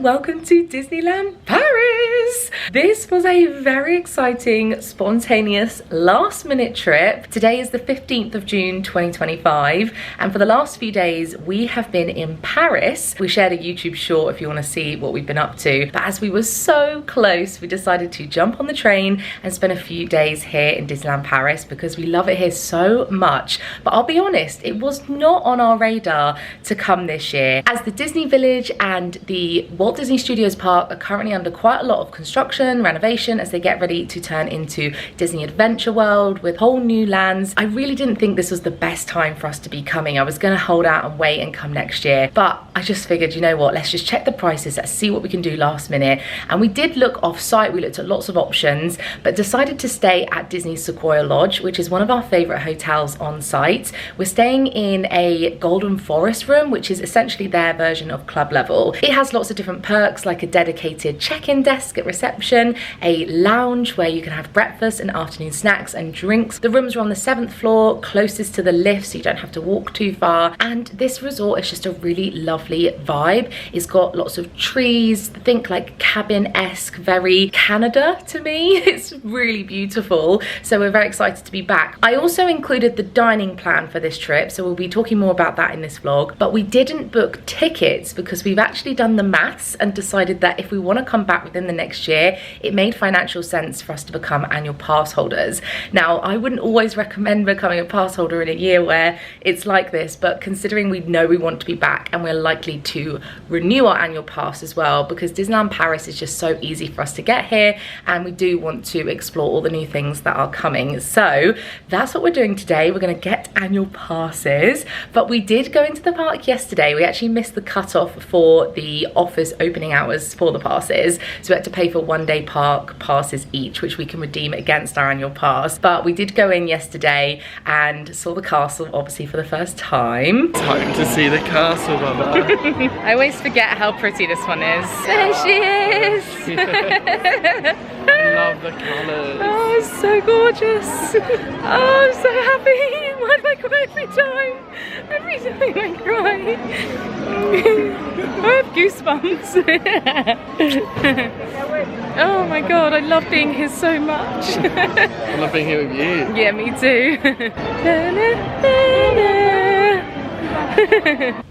welcome to Disneyland Paris. This was a very exciting, spontaneous, last-minute trip. Today is the 15th of June 2025, and for the last few days we have been in Paris. We shared a YouTube short if you want to see what we've been up to, but as we were so close, we decided to jump on the train and spend a few days here in Disneyland Paris because we love it here so much. But I'll be honest, it was not on our radar to come this year, as the Disney Village and the Walt Disney Studios Park are currently under quite a lot of construction, renovation, as they get ready to turn into Disney Adventure World with whole new lands. I really didn't think this was the best time for us to be coming. I was going to hold out and wait and come next year, but I just figured, you know what, let's just check the prices, let's see what we can do last minute. And we did look off site, we looked at lots of options, but decided to stay at Disney's Sequoia Lodge, which is one of our favorite hotels on site. We're staying in a Golden Forest room, which is essentially their version of club level. It has lots of different perks, like a dedicated check-in desk at reception, a lounge where you can have breakfast and afternoon snacks and drinks. The rooms are on the 7th floor, closest to the lift, so you don't have to walk too far. And this resort is just a really lovely vibe. It's got lots of trees, think like cabin-esque, very Canada to me. It's really beautiful, so we're very excited to be back. I also included the dining plan for this trip, so we'll be talking more about that in this vlog, but we didn't book tickets because we've actually done the maths and decided that if we want to come back within the next year, it made financial sense for us to become annual pass holders. Now, I wouldn't always recommend becoming a pass holder in a year where it's like this, but considering we know we want to be back and we're likely to renew our annual pass as well, because Disneyland Paris is just so easy for us to get here and we do want to explore all the new things that are coming. So that's what we're doing today. We're going to get annual passes, but we did go into the park yesterday. We actually missed the cutoff for the offers opening hours for the passes, so we had to pay for one-day park passes each, which we can redeem against our annual pass. But we did go in yesterday and saw the castle, obviously, for the first time. Time to see the castle, Mama. I always forget how pretty this one is. There she is! I love the colours. Oh, it's so gorgeous. Oh, I'm so happy. Why do I cry every time? Every time I cry. I have goosebumps. Oh my god, I love being here so much. I love being here with you. Yeah, me too.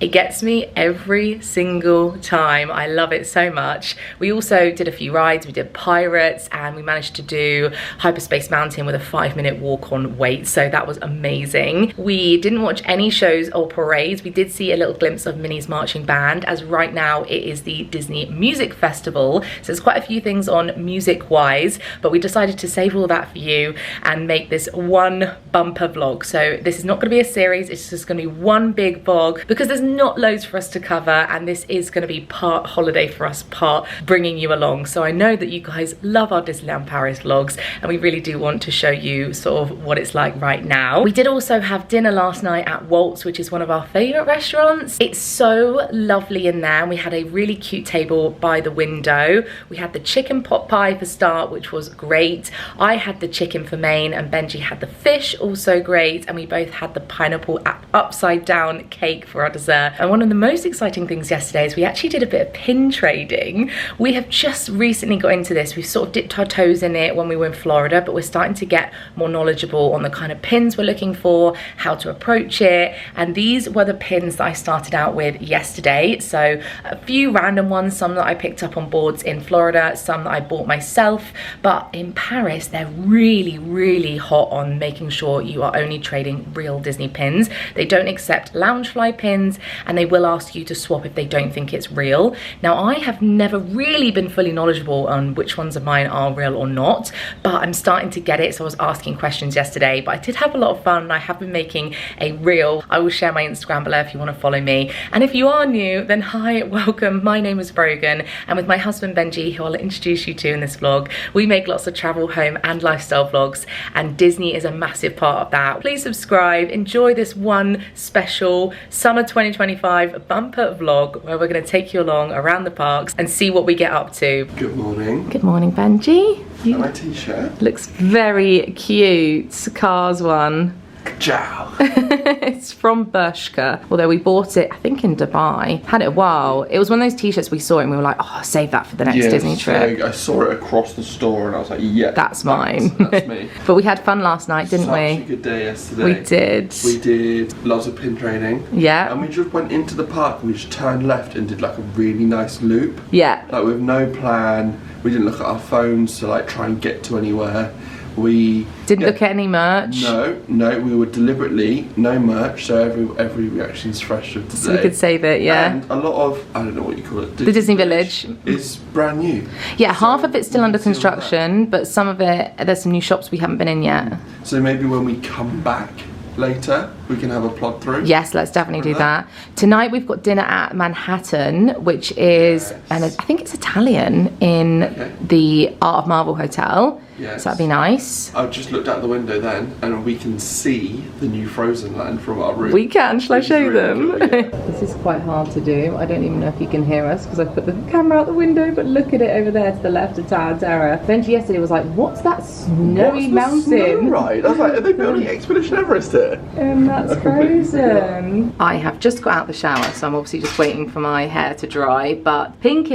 It gets me every single time. I love it so much. We also did a few rides. We did Pirates and we managed to do Hyperspace Mountain with a 5-minute walk on wait, so that was amazing. We didn't watch any shows or parades. We did see a little glimpse of Minnie's marching band, as right now it is the Disney Music Festival, so there's quite a few things on music wise, but we decided to save all that for you and make this one bumper vlog. So this is not going to be a series, it's just going to be one big vlog because there's not loads for us to cover, and this is going to be part holiday for us, part bringing you along. So I know that you guys love our Disneyland Paris vlogs and we really do want to show you sort of what it's like right now. We did also have dinner last night at Walt's, which is one of our favorite restaurants. It's so lovely in there. We had a really cute table by the window. We had the chicken pot pie for start, which was great. I had the chicken for main and Benji had the fish, also great, and we both had the pineapple upside down cake for our dessert. And one of the most exciting things yesterday is we actually did a bit of pin trading. We have just recently got into this. We've sort of dipped our toes in it when we were in Florida, but we're starting to get more knowledgeable on the kind of pins we're looking for, how to approach it, and these were the pins that I started out with yesterday. So a few random ones, some that I picked up on boards in Florida, some that I bought myself, but in Paris they're really hot on making sure you are only trading real Disney pins. They don't accept Loungefly pins and they will ask you to swap if they don't think it's real. Now, I have never really been fully knowledgeable on which ones of mine are real or not, but I'm starting to get it, so I was asking questions yesterday. But I did have a lot of fun and I have been making a reel. I will share my Instagram below if you want to follow me, and if you are new, then hi, welcome. My name is Brogan, and with my husband Benji, who I'll introduce you to in this vlog, we make lots of travel, home and lifestyle vlogs, and Disney is a massive part of that. Please subscribe, enjoy this one special summer 2025 bumper vlog where we're going to take you along around the parks and see what we get up to. Good morning. Good morning, Benji. My t-shirt looks very cute. Cars one. Ciao. It's from Bershka, although we bought it, I think, in Dubai. Had it a while. It was one of those t-shirts we saw and we were like, oh, save that for the next Disney trip. I saw it across the store and I was like, yeah, that's mine. That's me. But we had fun last night, didn't we? Such a good day yesterday. We did. We did lots of pin training. Yeah. And we just went into the park and we just turned left and did like a really nice loop. Yeah. Like with no plan. We didn't look at our phones to like try and get to anywhere. We didn't look at any merch. No, we were deliberately no merch, so every reaction is fresh of today. So we could save it, yeah. And a lot of, I don't know what you call it, the Disney Village is brand new. Yeah, so half of it's still under construction, but some of it, there's some new shops we haven't been in yet. So maybe when we come back later, we can have a plot through. Yes, let's definitely do that. Tonight we've got dinner at Manhattan, which is, and I think it's Italian, in the Art of Marvel Hotel. Yes. So that'd be nice. I've just looked out the window then, and we can see the new Frozen Land from our room. We can. Shall I show you them? Cool, yeah. This is quite hard to do. I don't even know if you can hear us because I put the camera out the window, but look at it over there to the left of Tower Terror. Benji yesterday was like, what's that snowy mountain? Snow ride? I was like, are they building Expedition Everest here? That's Frozen. I have just got out the shower, so I'm obviously just waiting for my hair to dry, but pink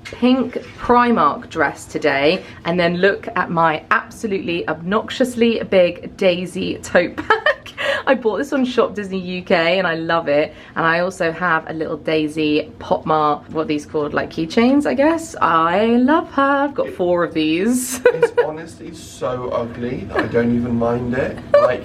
Primark dress today, and then look at my absolutely obnoxiously big Daisy tote bag. I bought this on Shop Disney UK and I love it, and I also have a little Daisy Pop Mart, what are these called, like keychains I guess. I love her. I've got 4 of these. It's honestly so ugly that I don't even mind it. Like,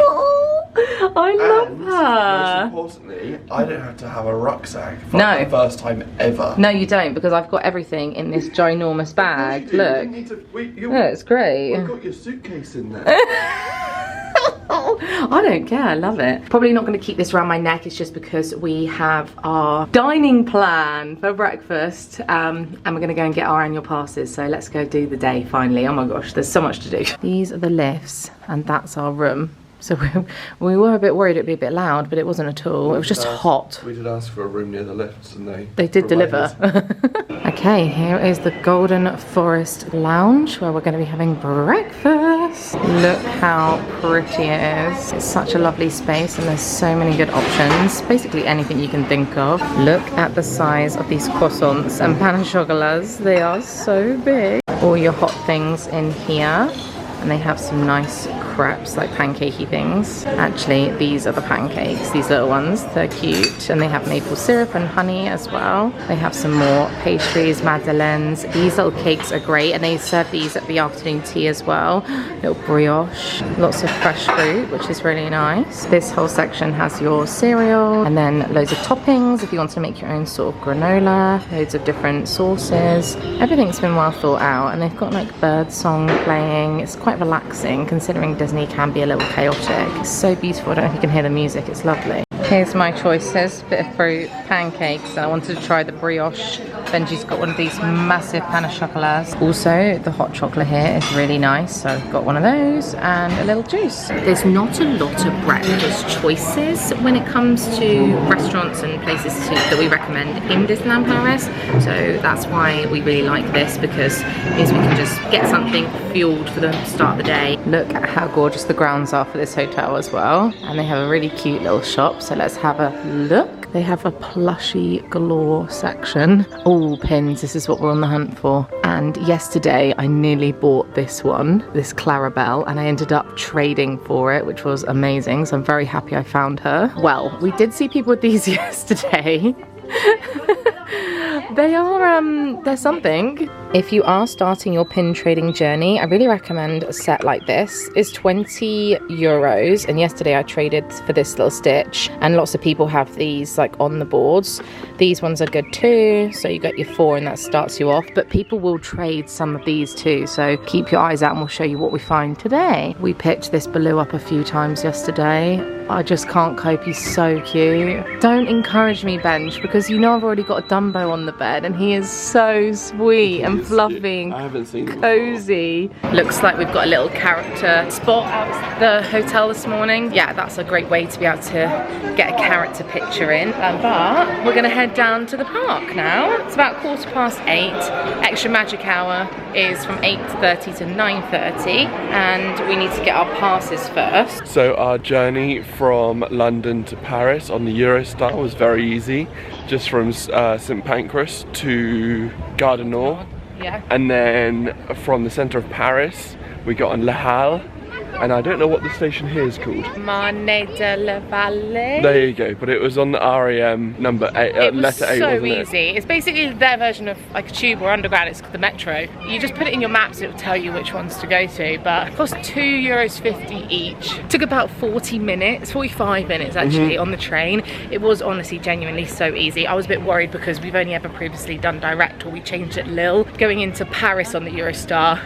I love her. Most importantly, I don't have to have a rucksack for No. the first time ever. No, you don't, because I've got everything in this ginormous bag. Look. It's great. You've got your suitcase in there. I don't care, I love it. Probably not going to keep this around my neck, it's just because we have our dining plan for breakfast, and we're going to go and get our annual passes, so let's go do the day finally. Oh my gosh, there's so much to do. These are the lifts, and that's our room. So we were a bit worried it'd be a bit loud, but it wasn't at all. It was just hot. We did ask for a room near the lifts and they did deliver. Okay, here is the Golden Forest Lounge where we're going to be having breakfast. Look how pretty it is. It's such a lovely space and there's so many good options. Basically anything you can think of. Look at the size of these croissants and pain au chocolats. They are so big. All your hot things in here. And they have some nice crepes, like pancakey things. Actually, these are the pancakes, these little ones. They're cute. And they have maple syrup and honey as well. They have some more pastries, madeleines. These little cakes are great, and they serve these at the afternoon tea as well. Little brioche. Lots of fresh fruit, which is really nice. This whole section has your cereal, and then loads of toppings if you want to make your own sort of granola. Loads of different sauces. Everything's been well thought out, and they've got like bird song playing. It's quite relaxing considering Disney can be a little chaotic. It's so beautiful. I don't know if you can hear the music. It's lovely. Here's my choices. Bit of fruit, pancakes, and I wanted to try the brioche. Benji's got one of these massive pain au chocolats. Also, the hot chocolate here is really nice, so I've got one of those and a little juice. There's not a lot of breakfast choices when it comes to restaurants and places that we recommend in Disneyland Paris, so that's why we really like this, because it means we can just get something fueled for the start of the day. Look at how gorgeous the grounds are for this hotel as well, and they have a really cute little shop, so let's have a look. They have a plushy galore section. All pins, this is what we're on the hunt for. And yesterday I nearly bought this one, this Clarabelle, and I ended up trading for it, which was amazing. So I'm very happy I found her. Well, we did see people with these yesterday. They're something. If you are starting your pin trading journey, I really recommend a set like this. It's 20 euros, and yesterday I traded for this little stitch, and lots of people have these like on the boards. These ones are good too, so you get your 4 and that starts you off, but people will trade some of these too, so keep your eyes out and we'll show you what we find today. We picked this Baloo up a few times yesterday. I just can't cope, he's so cute. Don't encourage me, Benj, because you know I've already got a Dumbo on the bed, and he is so sweet and fluffy and I haven't seen him cozy. Looks like we've got a little character spot out the hotel this morning. Yeah, that's a great way to be able to get a character picture in. But we're gonna head down to the park now. It's about 8:15. Extra magic hour is from 8:30 to 9:30, and we need to get our passes first. So our journey from London to Paris on the Eurostar was very easy, just from St Pancras to Gare du Nord. Yeah. And then from the centre of Paris, we got on Le Halles, and I don't know what the station here is called. Marne de la Vallée. There you go, but it was on the REM number 8, It was letter 8, so wasn't easy. It's basically their version of like a tube or underground. It's the metro. You just put it in your maps, it will tell you which ones to go to, but it cost €2.50 each. Took about 40 minutes, 45 minutes actually on the train. It was honestly genuinely so easy. I was a bit worried because we've only ever previously done direct, or we changed at Lille. Going into Paris on the Eurostar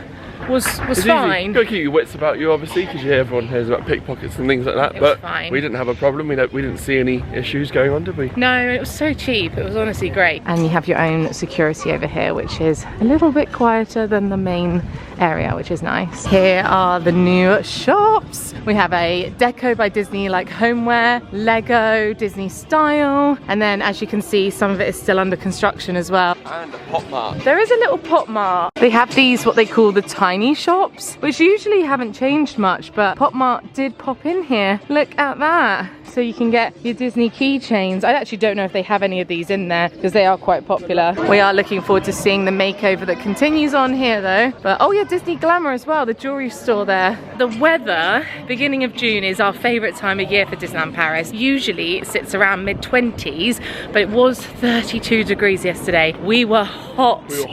was fine. You've got to keep your wits about you, obviously, because everyone hears about pickpockets and things like that. It was but fine. We didn't have a problem. We didn't see any issues going on, did we? No, it was so cheap. It was honestly great. And you have your own security over here, which is a little bit quieter than the main area, which is nice. Here are the new shops. We have a Deco by Disney, like homeware, Lego, Disney style, and then as you can see, some of it is still under construction as well. And a Pop Mart. There is a little Pop Mart. They have these, what they call the tiny shops, which usually haven't changed much, but Pop Mart did pop in here. Look at that. So you can get your Disney keychains. I actually don't know if they have any of these in there because they are quite popular. We are looking forward to seeing the makeover that continues on here though. But oh yeah, Disney Glamour as well, the jewelry store there. The weather, beginning of June, is our favorite time of year for Disneyland Paris. Usually it sits around mid-20s, but it was 32 degrees yesterday. We were hot. We were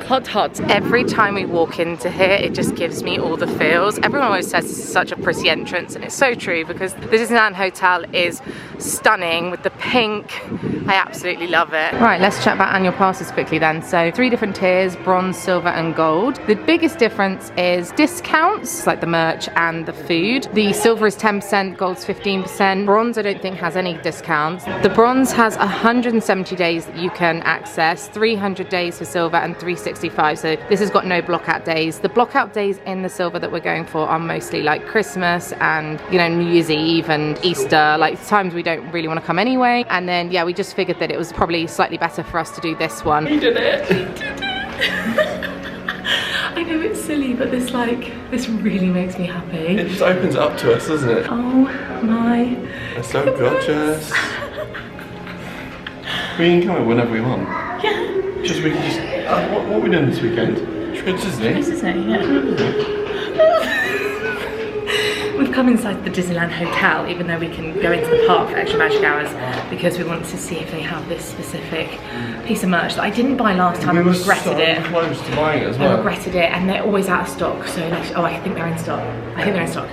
hot. Hot. Every time we walk into here, it just gives me all the feels. Everyone always says this is such a pretty entrance, and it's so true because the Disneyland Hotel is stunning with the pink. I absolutely love it. Right, let's chat about annual passes quickly then. So 3 different tiers, bronze, silver and gold. The biggest difference is discounts, like the merch and the food. The silver is 10%, gold's 15%. Bronze I don't think has any discounts. The bronze has 170 days that you can access, 300 days for silver and 365. So this has got no blockout days. The blockout days in the silver that we're going for are mostly like Christmas and, you know, New Year's Eve and Easter, like times we don't really want to come anyway. And then yeah, we just figured that it was probably slightly better for us to do this one. We did it. I know it's silly, but this really makes me happy. It just opens it up to us, doesn't it? Oh my. It's so gorgeous. We can come in whenever we want. Yeah. We can just. What are we doing this weekend? Should we go to Disney? Disney, yeah. We've come inside the Disneyland Hotel, even though we can go into the park for extra magic hours, because we wanted to see if they have this specific piece of merch that I didn't buy last time. I regretted it. We were so close to buying it as well. I regretted it, and they're always out of stock. So, oh, I think they're in stock. I think they're in stock.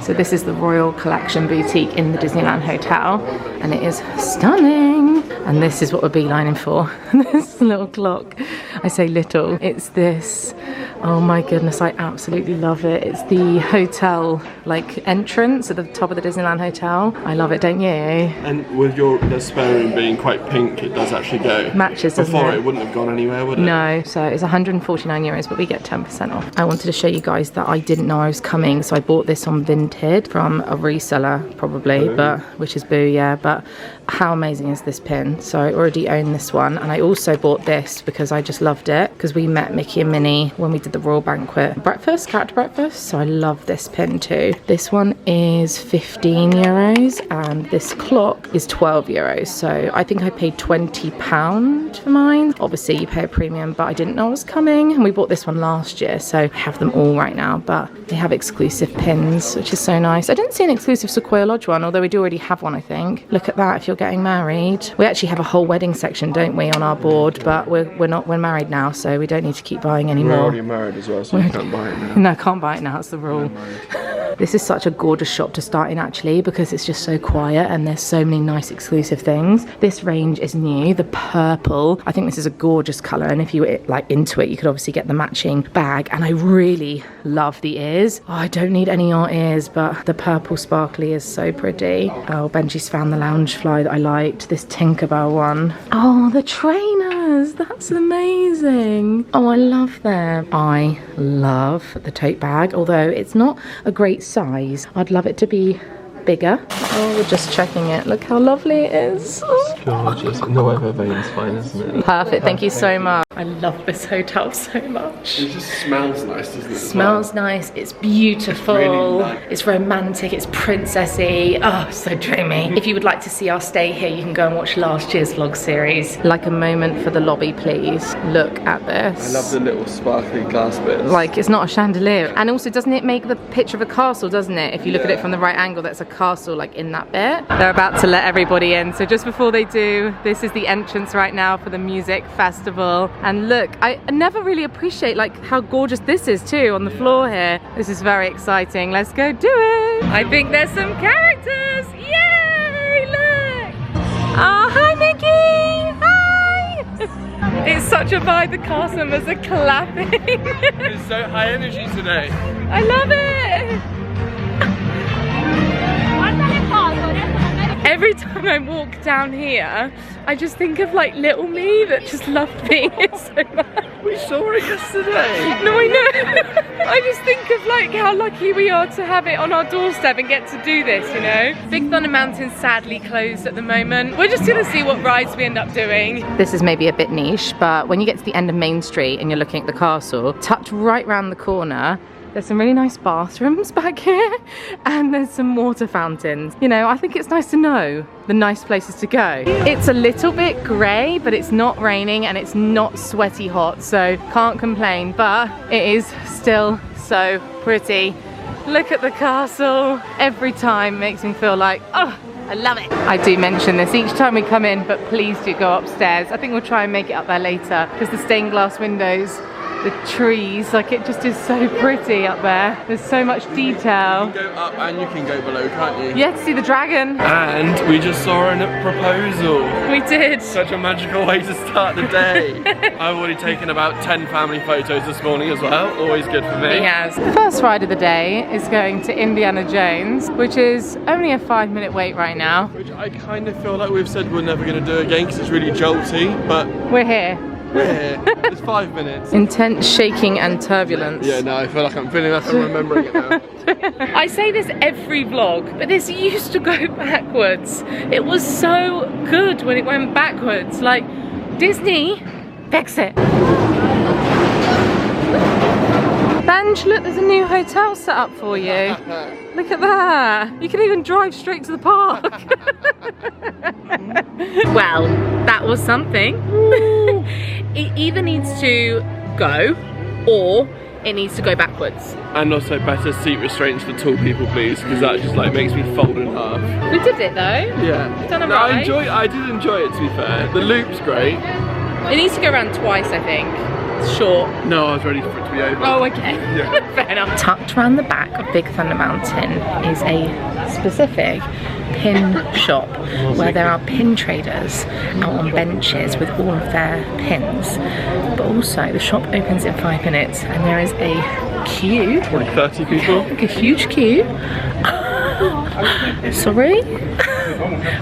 So this is the Royal Collection Boutique in the Disneyland Hotel, and it is stunning. And this is what we're beelining for. This little clock. I say little. It's this. Oh my goodness, I absolutely love it. It's the hotel like entrance at the top of the Disneyland Hotel. I love it, don't you? And with the spare room being quite pink, it does actually go. Matches, doesn't Before it? it wouldn't have gone anywhere, would it? No, so it's 149 euros, but we get 10% off. I wanted to show you guys that I didn't know I was coming, so I bought this on Vinted from a reseller, probably, but which is Boo, yeah. But how amazing is this pin? So I already own this one, and I also bought this because I just loved it, because we met Mickey and Minnie when we did the Royal Banquet character breakfast, so I love this pin too. This one is 15 euros and this clock is 12 euros, so I think I paid £20 for mine. Obviously you pay a premium, but I didn't know I was coming, and we bought this one last year, so I have them all right now. But they have exclusive pins, which is so nice. I didn't see an exclusive Sequoia Lodge one, although we do already have one, I think. Look at that, if you're getting married. We actually have a whole wedding section, don't we, on our board, but we're married now, so we don't need to keep buying anymore. We're already married as well, so you can't buy it now. No, can't buy it now, it's the rule. This is such a gorgeous shop to start in actually, because it's just so quiet and there's so many nice exclusive things. This range is new, the purple. I think this is a gorgeous colour, and if you were like into it, you could obviously get the matching bag. And I really love the ears. Oh, I don't need any art ears, but the purple sparkly is so pretty. Oh, Benji's found the lounge fly that I liked, this Tinkerbell one. Oh, the trainers, that's amazing. Oh, I love them. I love the tote bag, although it's not a great size. I'd love it to be bigger. Oh, we're just checking it. Look how lovely it is. Oh. Gorgeous. No other veins fine, isn't it? Perfect, thank you so much. I love this hotel so much. It just smells nice, doesn't it? Smells nice, it's beautiful, really nice. It's romantic, it's princessy. Oh, so dreamy. If you would like to see our stay here, you can go and watch last year's vlog series. Like a moment for the lobby, please. Look at this. I love the little sparkly glass bits. Like, it's not a chandelier. And also, doesn't it make the picture of a castle, doesn't it? If you look at it from the right angle, that's a castle, like in that bit. They're about to let everybody in, so just before they do, this is the entrance right now for the music festival. And look, I never really appreciate like how gorgeous this is too on the floor here. This is very exciting. Let's go do it. I think there's some characters. Yay! Look. Oh, hi Nikki. Hi. It's such a vibe. The cast members are clapping. It's so high energy today. I love it. Every time I walk down here, I just think of like little me that just loved being here so much. We saw it yesterday. No, I know. I just think of like how lucky we are to have it on our doorstep and get to do this, you know? Big Thunder Mountain's sadly closed at the moment. We're just gonna see what rides we end up doing. This is maybe a bit niche, but when you get to the end of Main Street and you're looking at the castle, tucked right round the corner, there's some really nice bathrooms back here, and there's some water fountains. You know, I think it's nice to know the nice places to go. It's a little bit grey, but it's not raining and it's not sweaty hot, so can't complain, but it is still so pretty. Look at the castle. Every time makes me feel like, oh, I love it. I do mention this each time we come in, but please do go upstairs. I think we'll try and make it up there later, because the stained glass windows, the trees, like it just is so pretty up there. There's so much detail. You can go up and you can go below, can't you? Yeah, to see the dragon. And we just saw a proposal. We did. Such a magical way to start the day. I've already taken about 10 family photos this morning as well. Always good for me. He has. The first ride of the day is going to Indiana Jones, which is only a 5-minute wait right now. Which I kind of feel like we've said we're never going to do again because it's really jolty, but we're here. We're here. It's 5 minutes. Intense shaking and turbulence. Yeah, no, I feel like I'm feeling like I'm remembering it now. I say this every vlog, but this used to go backwards. It was so good when it went backwards. Like, Disney, fix it. Benj, look, there's a new hotel set up for you. Look at that. You can even drive straight to the park. Well, that was something. It either needs to go or it needs to go backwards. And also better seat restraints for tall people, please, because that just like makes me fold in half. We did it though. Yeah. We've done it no, right. I did enjoy it, to be fair. The loop's great. It needs to go around twice, I think. It's short. No, I was ready for it to be over. Oh, okay. Yeah. Fair enough. Tucked around the back of Big Thunder Mountain is a specific pin shop where there are pin traders out on benches with all of their pins. But also the shop opens in 5 minutes and there is a queue. Like 30 people? Like a huge queue. Sorry?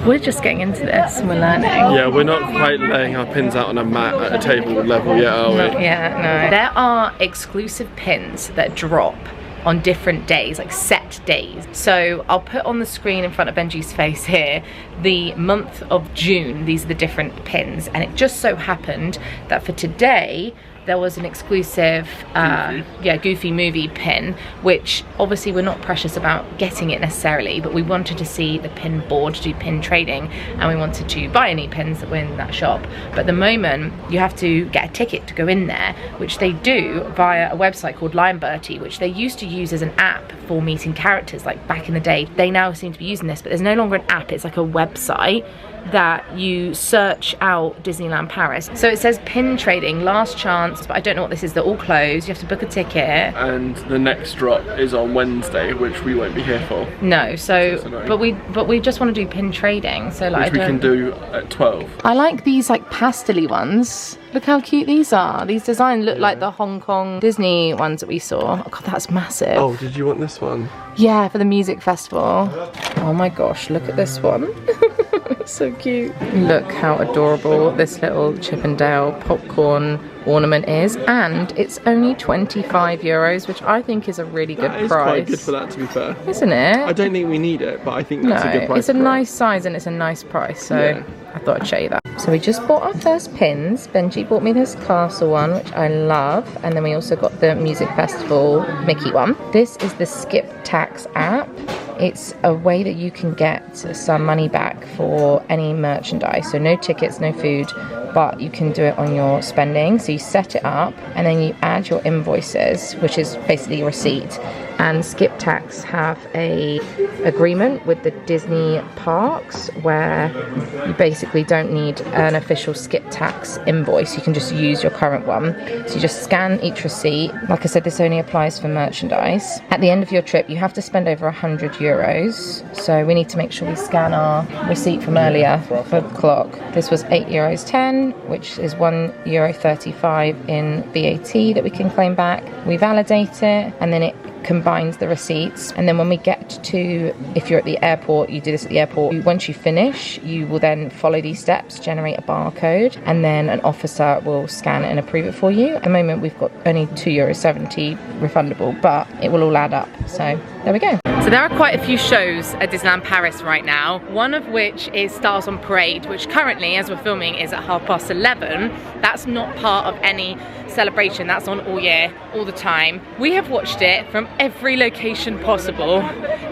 We're just getting into this and we're learning. Yeah, we're not quite laying our pins out on a mat at a table level yet, are we? Not yet, no. There are exclusive pins that drop on different days, like set days. So I'll put on the screen in front of Benji's face here the month of June. These are the different pins, and it just so happened that for today there was an exclusive Goofy movie pin, which obviously we're not precious about getting it necessarily, but we wanted to see the pin board, do pin trading, and we wanted to buy any pins that were in that shop. But at the moment you have to get a ticket to go in there, which they do via a website called Lion Bertie, which they used to use as an app for meeting characters like back in the day. They now seem to be using this, but there's no longer an app, it's like a website that you search out Disneyland Paris. So it says pin trading, last chance advance, but I don't know what this is. They're all closed. You have to book a ticket. And the next drop is on Wednesday, which we won't be here for. No, so but we just want to do pin trading. So like, which we can do at 12. I like these like pastel-y ones. Look how cute these are. These designs look like the Hong Kong Disney ones that we saw. Oh god, that's massive. Oh, did you want this one? Yeah, for the music festival. Oh my gosh, look at this one. So cute. Look how adorable this little Chip and Dale popcorn ornament is, and it's only 25 euros, which I think is a really good price. That is quite good for that, to be fair. Isn't it? I don't think we need it, but I think that's a good price. It's a nice size and it's a nice price, so I thought I'd show you that. So we just bought our first pins. Benji bought me this castle one, which I love, and then we also got the music festival Mickey one. This is the Skip Tax app. It's a way that you can get some money back for any merchandise. So no tickets, no food, but you can do it on your spending. So you set it up and then you add your invoices, which is basically a receipt. And Skip Tax have a agreement with the Disney parks where you basically don't need an official Skip Tax invoice. You can just use your current one. So you just scan each receipt. Like I said, this only applies for merchandise. At the end of your trip, you have to spend over 100 euros. So we need to make sure we scan our receipt from earlier for the clock. This was €8.10, which is €1.35 in VAT that we can claim back. We validate it and then it combines the receipts, and then when we get to, if you're at the airport, you do this at the airport, once you finish you will then follow these steps, generate a barcode, and then an officer will scan it and approve it for you. At the moment we've got only €2.70 refundable, but it will all add up, so there we go. So there are quite a few shows at Disneyland Paris right now, one of which is Stars on Parade, which currently, as we're filming, is at 11:30. That's not part of any celebration, that's on all year, all the time. We have watched it from every location possible,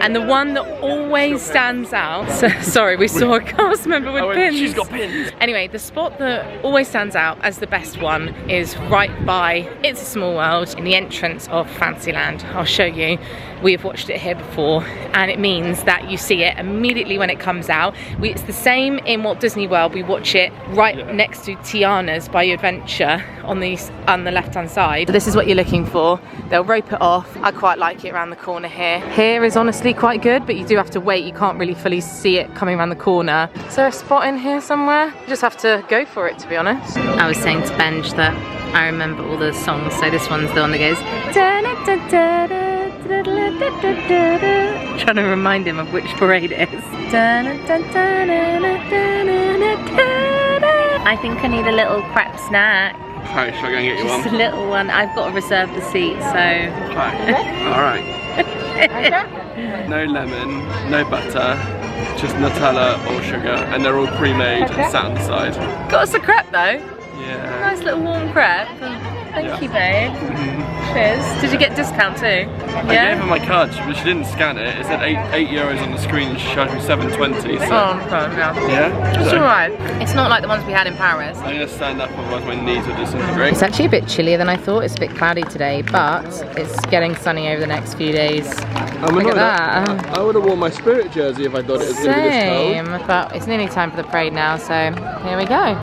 and the one that always stands out, sorry, we saw a cast member with pins. She's got pins. Anyway, the spot that always stands out as the best one is right by It's a Small World in the entrance of Fantasyland. I'll show you. We have watched it here before, and it means that you see it immediately when it comes out. It's the same in Walt Disney World. We watch it right next to Tiana's Bayou Adventure on the left-hand side. So this is what you're looking for. They'll rope it off. I quite like it around the corner here. Here is honestly quite good, but you do have to wait. You can't really fully see it coming around the corner. Is there a spot in here somewhere? You just have to go for it, to be honest. I was saying to Benj that I remember all the songs, so this one's the one that goes trying to remind him of which parade it is. I think I need a little crap snack. Hi, shall I go and get you one? Just a little one. I've got to reserve the seat, so... Alright. No lemon, no butter, just Nutella or sugar, and they're all pre-made and sat on the side. Got us a crepe though. Yeah. Nice little warm crepe. Thank you, babe. Cheers. Did you get discount too? I gave her my card, but she didn't scan it. It said €8 on the screen and she charged me $7.20. So. Oh, okay, yeah. It's alright. It's not like the ones we had in Paris. I'm going to stand up, otherwise my knees will disintegrate. It's actually a bit chillier than I thought. It's a bit cloudy today, but it's getting sunny over the next few days. Look at that. I would have worn my Spirit jersey if I thought it was going to be this cold. But it's nearly time for the parade now, so here we go.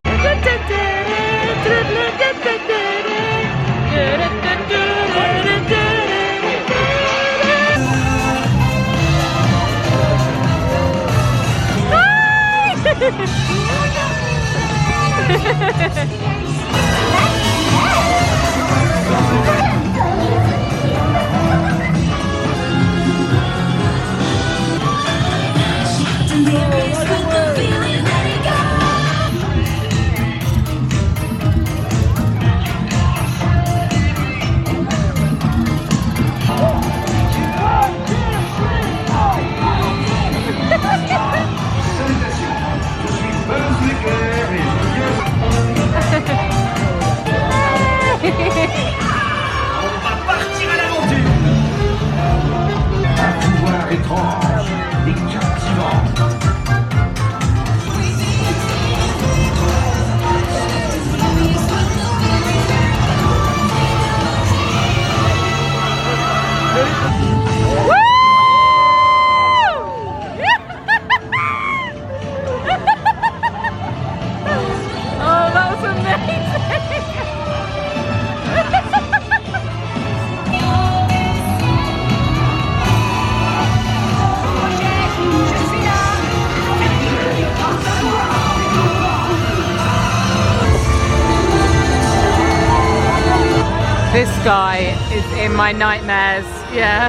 my nightmares. Yeah,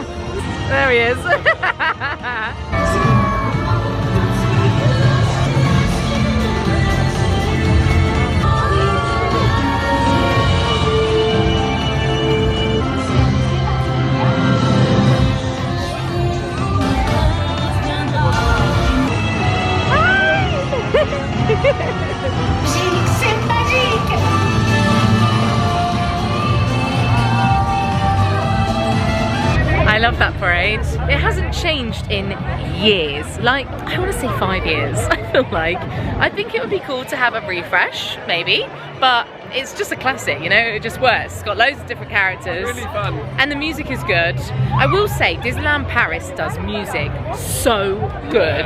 there he is. I love that parade. It hasn't changed in years. Like, I want to say 5 years, I feel like. I think it would be cool to have a refresh, maybe, but it's just a classic, you know, it just works. It's got loads of different characters. Really fun. And the music is good. I will say, Disneyland Paris does music so good.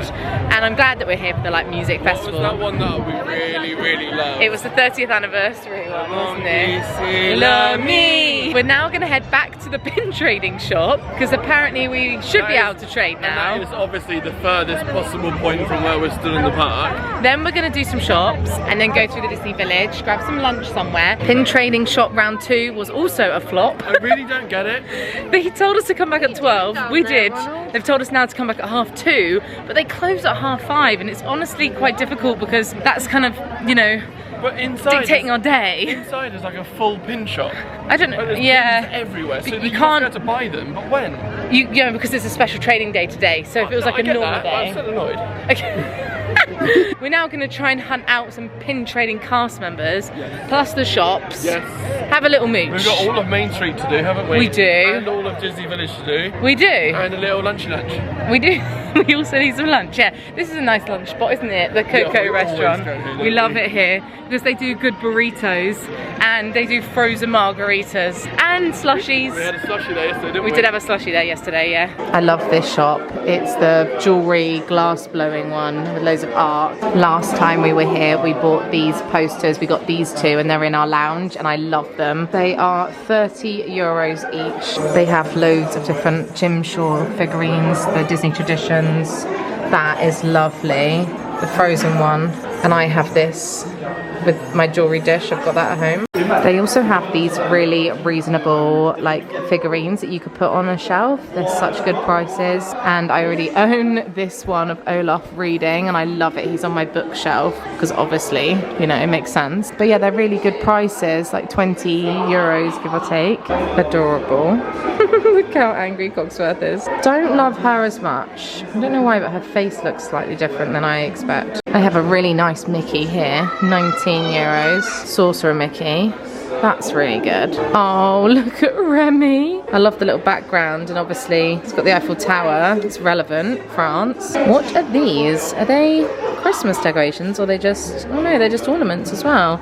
And I'm glad that we're here for the music festival. What was that one that we really loved? It was the 30th anniversary one, wasn't it? Love me! We're now going to head back to the pin trading shop, because apparently we should be able to trade now. And that is obviously the furthest possible point from where we're stood in the park. Then we're going to do some shops, and then go through the Disney Village, grab some lunch somewhere. Pin trading shop round 2 was also a flop. I really don't get it. They told us to come back at 12, we did. They've told us now to come back at 2:30, but they close at 5:30, and it's honestly quite difficult because that's kind of, you know, but inside dictating our day. Inside is like a full pin shop. I don't know, Like, there's yeah. pins everywhere, so you you can't have to buy them, but when? You know, because it's a special trading day today, so if it was like a normal day. I'm still annoyed. Okay. We're now going to try and hunt out some pin trading cast members, plus the shops. Yes. Have a little mooch. We've got all of Main Street to do, haven't we? We do. And all of Disney Village to do. We do. And a little lunchy lunch. We do. We also need some lunch. Yeah, this is a nice lunch spot, isn't it? The Coco we restaurant. always go here, We love it here because they do good burritos and they do frozen margaritas and slushies. We had a slushie there yesterday, didn't we? We did have a slushie there yesterday, yeah. I love this shop. It's the jewellery glass blowing one with loads of art. Last time we were here, we bought these posters. We got these 2 and they're in our lounge and I love them. They are 30 euros each. They have loads of different Jim Shaw figurines, the Disney traditions. That is lovely. The frozen one. And I have this with my jewellery dish. I've got that at home. They also have these really reasonable figurines that you could put on a shelf. They're such good prices, and I already own this one of Olaf reading and I love it. He's on my bookshelf because obviously, you know, it makes sense. But yeah, they're really good prices, like 20 euros give or take. Adorable. Look how angry Cogsworth is. Don't love her as much. I don't know why, but her face looks slightly different than I expect. I have a really nice Mickey here, 19 euros. Sorcerer Mickey. That's really good. Oh, look at Remy. I love the little background, and obviously it's got the Eiffel Tower. It's relevant, France. What are these? Are they Christmas decorations, or are they just, oh no, they're just ornaments as well.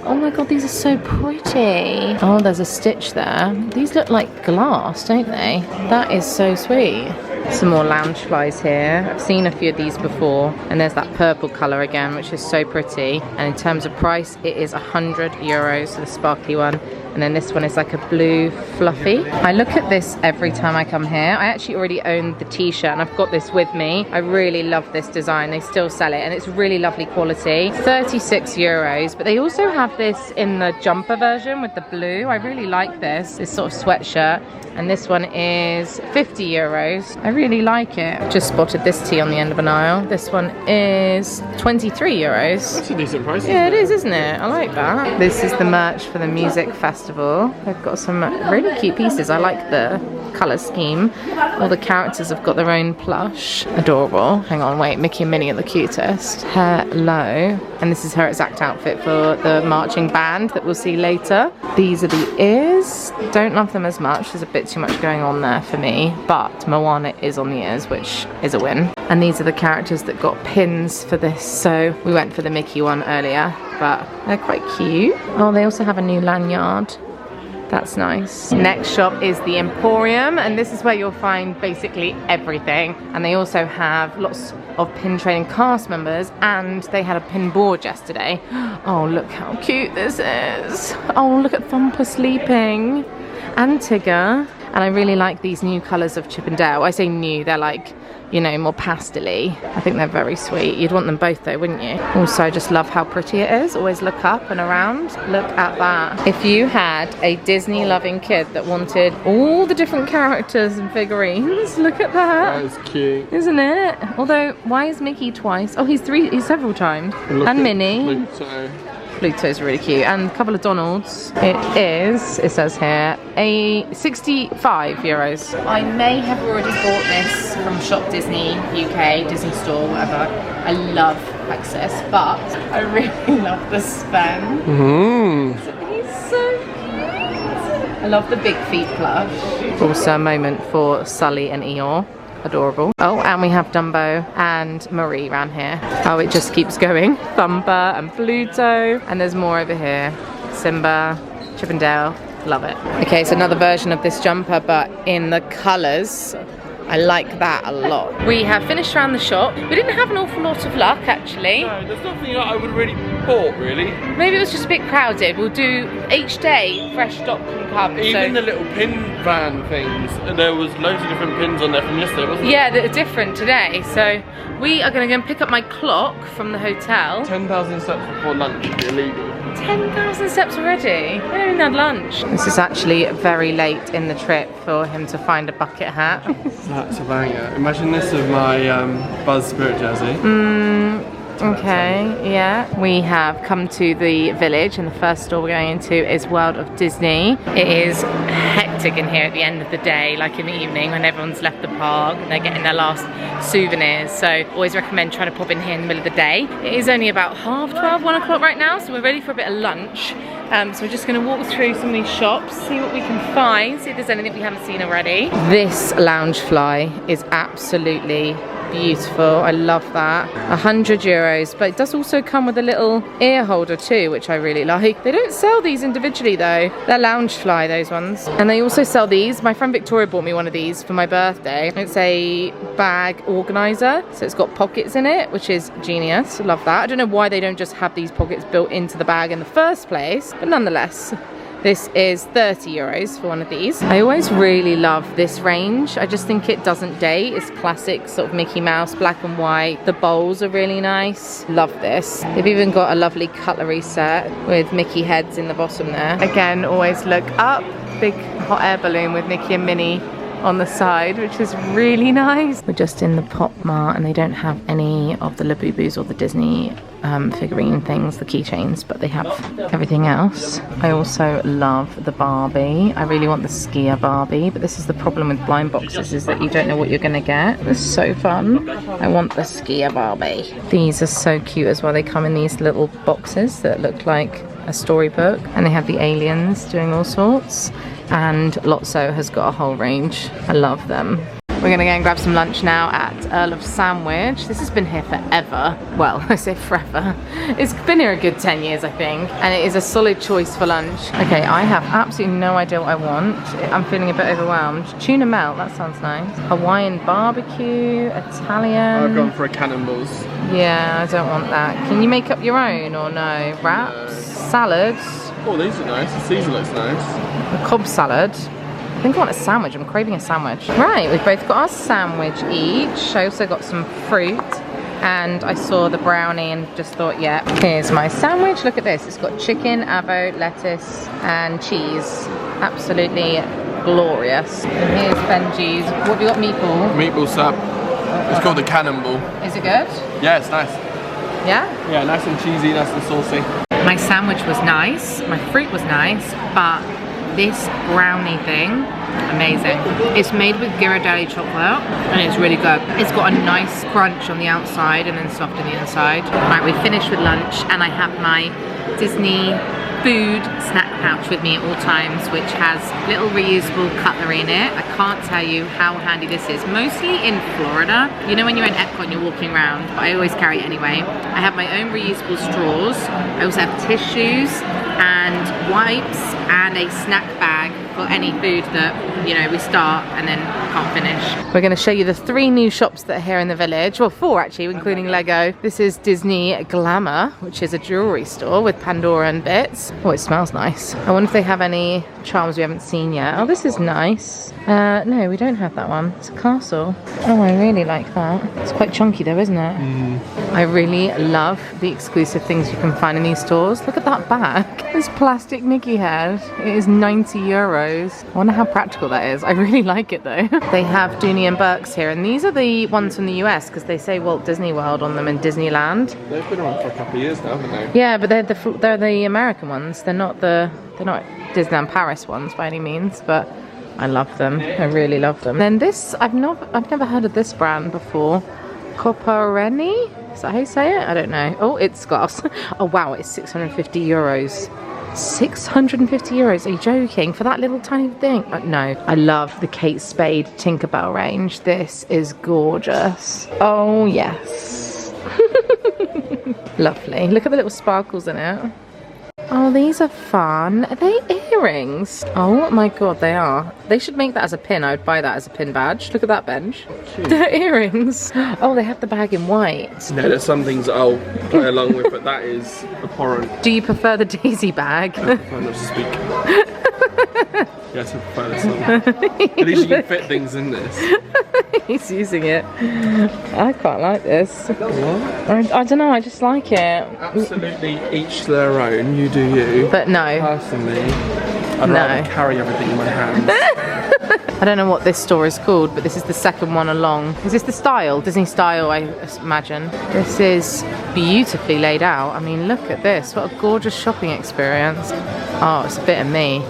Oh my god, these are so pretty. Oh, there's a Stitch there. These look like glass, don't they? That is so sweet. Some more lounge flies here. I've seen a few of these before, and there's that purple colour again, which is so pretty. And in terms of price, it is 100 euros for the sparkly one. And then this one is like a blue fluffy. I look at this every time I come here. I actually already own the t-shirt and I've got this with me. I really love this design. They still sell it and it's really lovely quality. 36 euros, but they also have this in the jumper version with the blue. I really like this sort of sweatshirt. And this one is 50 euros. I really like it. Just spotted this tee on the end of an aisle. This one is 23 euros. That's a decent price. Yeah, it is, isn't it? I like that. This is the merch for the music festival. They've got some really cute pieces. I like the colour scheme. All the characters have got their own plush. Adorable. Hang on, wait. Mickey and Minnie are the cutest. Hello. And this is her exact outfit for the marching band that we'll see later. These are the ears. Don't love them as much. There's a bit too much going on there for me. But Moana is on the ears, which is a win. And these are the characters that got pins for this. So we went for the Mickey one earlier, but they're quite cute. Oh, they also have a new lanyard. That's nice. Next shop is the Emporium, and this is where you'll find basically everything. And they also have lots of pin trading cast members, and they had a pin board yesterday. Oh, look how cute this is. Oh, look at Thumper sleeping. And Tigger. And I really like these new colours of Chip and Dale. I say new, they're like, you know, more pastel-y. I think they're very sweet. You'd want them both though, wouldn't you? Also, I just love how pretty it is. Always look up and around. Look at that. If you had a Disney-loving kid that wanted all the different characters and figurines, look at that. That is cute. Isn't it? Although, why is Mickey twice? Oh, he's several times. And Minnie. Pluto's really cute, and a couple of Donalds. It says here, a 65 euros. I may have already bought this from Shop Disney UK, Disney Store, whatever. I love Access, but I really love the Sven. He's so cute. I love the big feet plush. Also a moment for Sully and Eeyore. Adorable. Oh, and we have Dumbo and Marie around here. Oh, it just keeps going. Thumper and Pluto. And there's more over here. Simba, Chip and Dale. Love it. Okay, so another version of this jumper, but in the colours. I like that a lot. We have finished around the shop. We didn't have an awful lot of luck, actually. No, there's nothing that I would have really bought, really. Maybe it was just a bit crowded. We'll do each day, fresh stock can come. Even the little pin van things, there was loads of different pins on there from yesterday, wasn't there? Yeah, that are different today. So we are going to go and pick up my clock from the hotel. 10,000 steps before lunch would be illegal. 10,000 steps already? I haven't even had lunch. This is actually very late in the trip for him to find a bucket hat. That's a banger. Imagine this with my Buzz Spirit jersey. Okay, yeah. We have come to the village, and the first store we're going into is World of Disney. It is hectic in here at the end of the day, like in the evening when everyone's left the park and they're getting their last souvenirs. So always recommend trying to pop in here in the middle of the day. It is only about 12:30, 1 o'clock right now, so we're ready for a bit of lunch. So we're just going to walk through some of these shops, see what we can find, see if there's anything we haven't seen already. This lounge fly is absolutely beautiful. I love that. 100 euros, but it does also come with a little ear holder too, which I really like. They don't sell these individually though. They're lounge fly, those ones. And they also sell these. My friend Victoria bought me one of these for my birthday. It's a bag organizer, so it's got pockets in it, which is genius. Love that. I don't know why they don't just have these pockets built into the bag in the first place, but nonetheless. This is 30 euros for one of these. I always really love this range. I just think it doesn't date. It's classic sort of Mickey Mouse, black and white. The bowls are really nice. Love this. They've even got a lovely cutlery set with Mickey heads in the bottom there. Again, always look up. Big hot air balloon with Mickey and Minnie on the side, which is really nice. We're just in the Pop Mart, and they don't have any of the Labubu's or the Disney figurine things, the keychains, but they have everything else. I also love the Barbie. I really want the skier Barbie, but this is the problem with blind boxes, is that you don't know what you're gonna get. It's so fun. I want the skier Barbie. These are so cute as well. They come in these little boxes that look like a storybook, and they have the aliens doing all sorts, and Lotso has got a whole range. I love them. We're gonna go and grab some lunch now at Earl Of Sandwich. This has been here forever. Well, I say forever. It's been here a good 10 years, I think, and it is a solid choice for lunch. Okay, I have absolutely no idea what I want. I'm feeling a bit overwhelmed. Tuna melt, that sounds nice. Hawaiian barbecue, Italian. I've gone for a cannonballs. Yeah, I don't want that. Can you make up your own or no? Wraps, salads. Oh, these are nice. The Caesar looks nice. A Cobb salad. I think I want a sandwich. I'm craving a sandwich. Right, we've both got our sandwich each. I also got some fruit, and I saw the brownie and just thought, yeah, here's my sandwich. Look at this. It's got chicken, avo, lettuce, and cheese. Absolutely glorious. And here's Benji's. What have you got? Meatball? Meatball sub. It's called the cannonball. Is it good? Yeah, it's nice. Yeah? Yeah, nice and cheesy, nice and saucy. My sandwich was nice. My fruit was nice, but this brownie thing, amazing. It's made with Ghirardelli chocolate, and it's really good. It's got a nice crunch on the outside and then soft on the inside. Right, we finished with lunch, and I have my Disney food snack pouch with me at all times, which has little reusable cutlery in it. I can't tell you how handy this is, mostly in Florida. You know when you're in Epcot and you're walking around, but I always carry it anyway. I have my own reusable straws. I also have tissues and wipes and a snack bag for any food that, you know, we start and then can't finish. We're going to show you the 3 new shops that are here in the village. Well, 4 actually, including Lego. This is Disney Glamour, which is a jewellery store with Pandora and bits. Oh, it smells nice. I wonder if they have any charms we haven't seen yet. Oh, this is nice. No, we don't have that one. It's a castle. Oh, I really like that. It's quite chunky though, isn't it? I really love the exclusive things you can find in these stores. Look at that bag. This plastic Mickey head. It is 90 euros. I wonder how practical that is. I really like it though. They have Dooney and Burke's here, and these are the ones from the US because they say Walt Disney World on them in Disneyland. They've been around for a couple of years now, haven't they? Yeah, but they're the American ones. They're not Disneyland Paris ones by any means, but I love them. I really love them. Then this, I've never heard of this brand before. Coppereni? Is that how you say it? I don't know. Oh, it's glass. Oh wow, it's 650 euros. 650 euros? Are you joking? For that little tiny thing? No. I love the Kate Spade Tinkerbell range. This is gorgeous. Oh yes. Lovely. Look at the little sparkles in it. Oh, these are fun. Are they earrings? Oh my god, they are. They should make that as a pin. I would buy that as a pin badge. Look at that bench. They're earrings. Oh, they have the bag in white. No, there's some things I'll play along with, but that is abhorrent. Do you prefer the Daisy bag? I prefer not to speak. Yes, I prefer this one. At least you can fit things in this. He's using it. I quite like this. What? I don't know, I just like it. Absolutely each their own, you do you. But no. Personally, I'd rather carry everything in my hands. I don't know what this store is called, but this is the second one along. Is this the style? Disney style, I imagine. This is beautifully laid out. I mean, look at this. What a gorgeous shopping experience. Oh, it's a bit of me.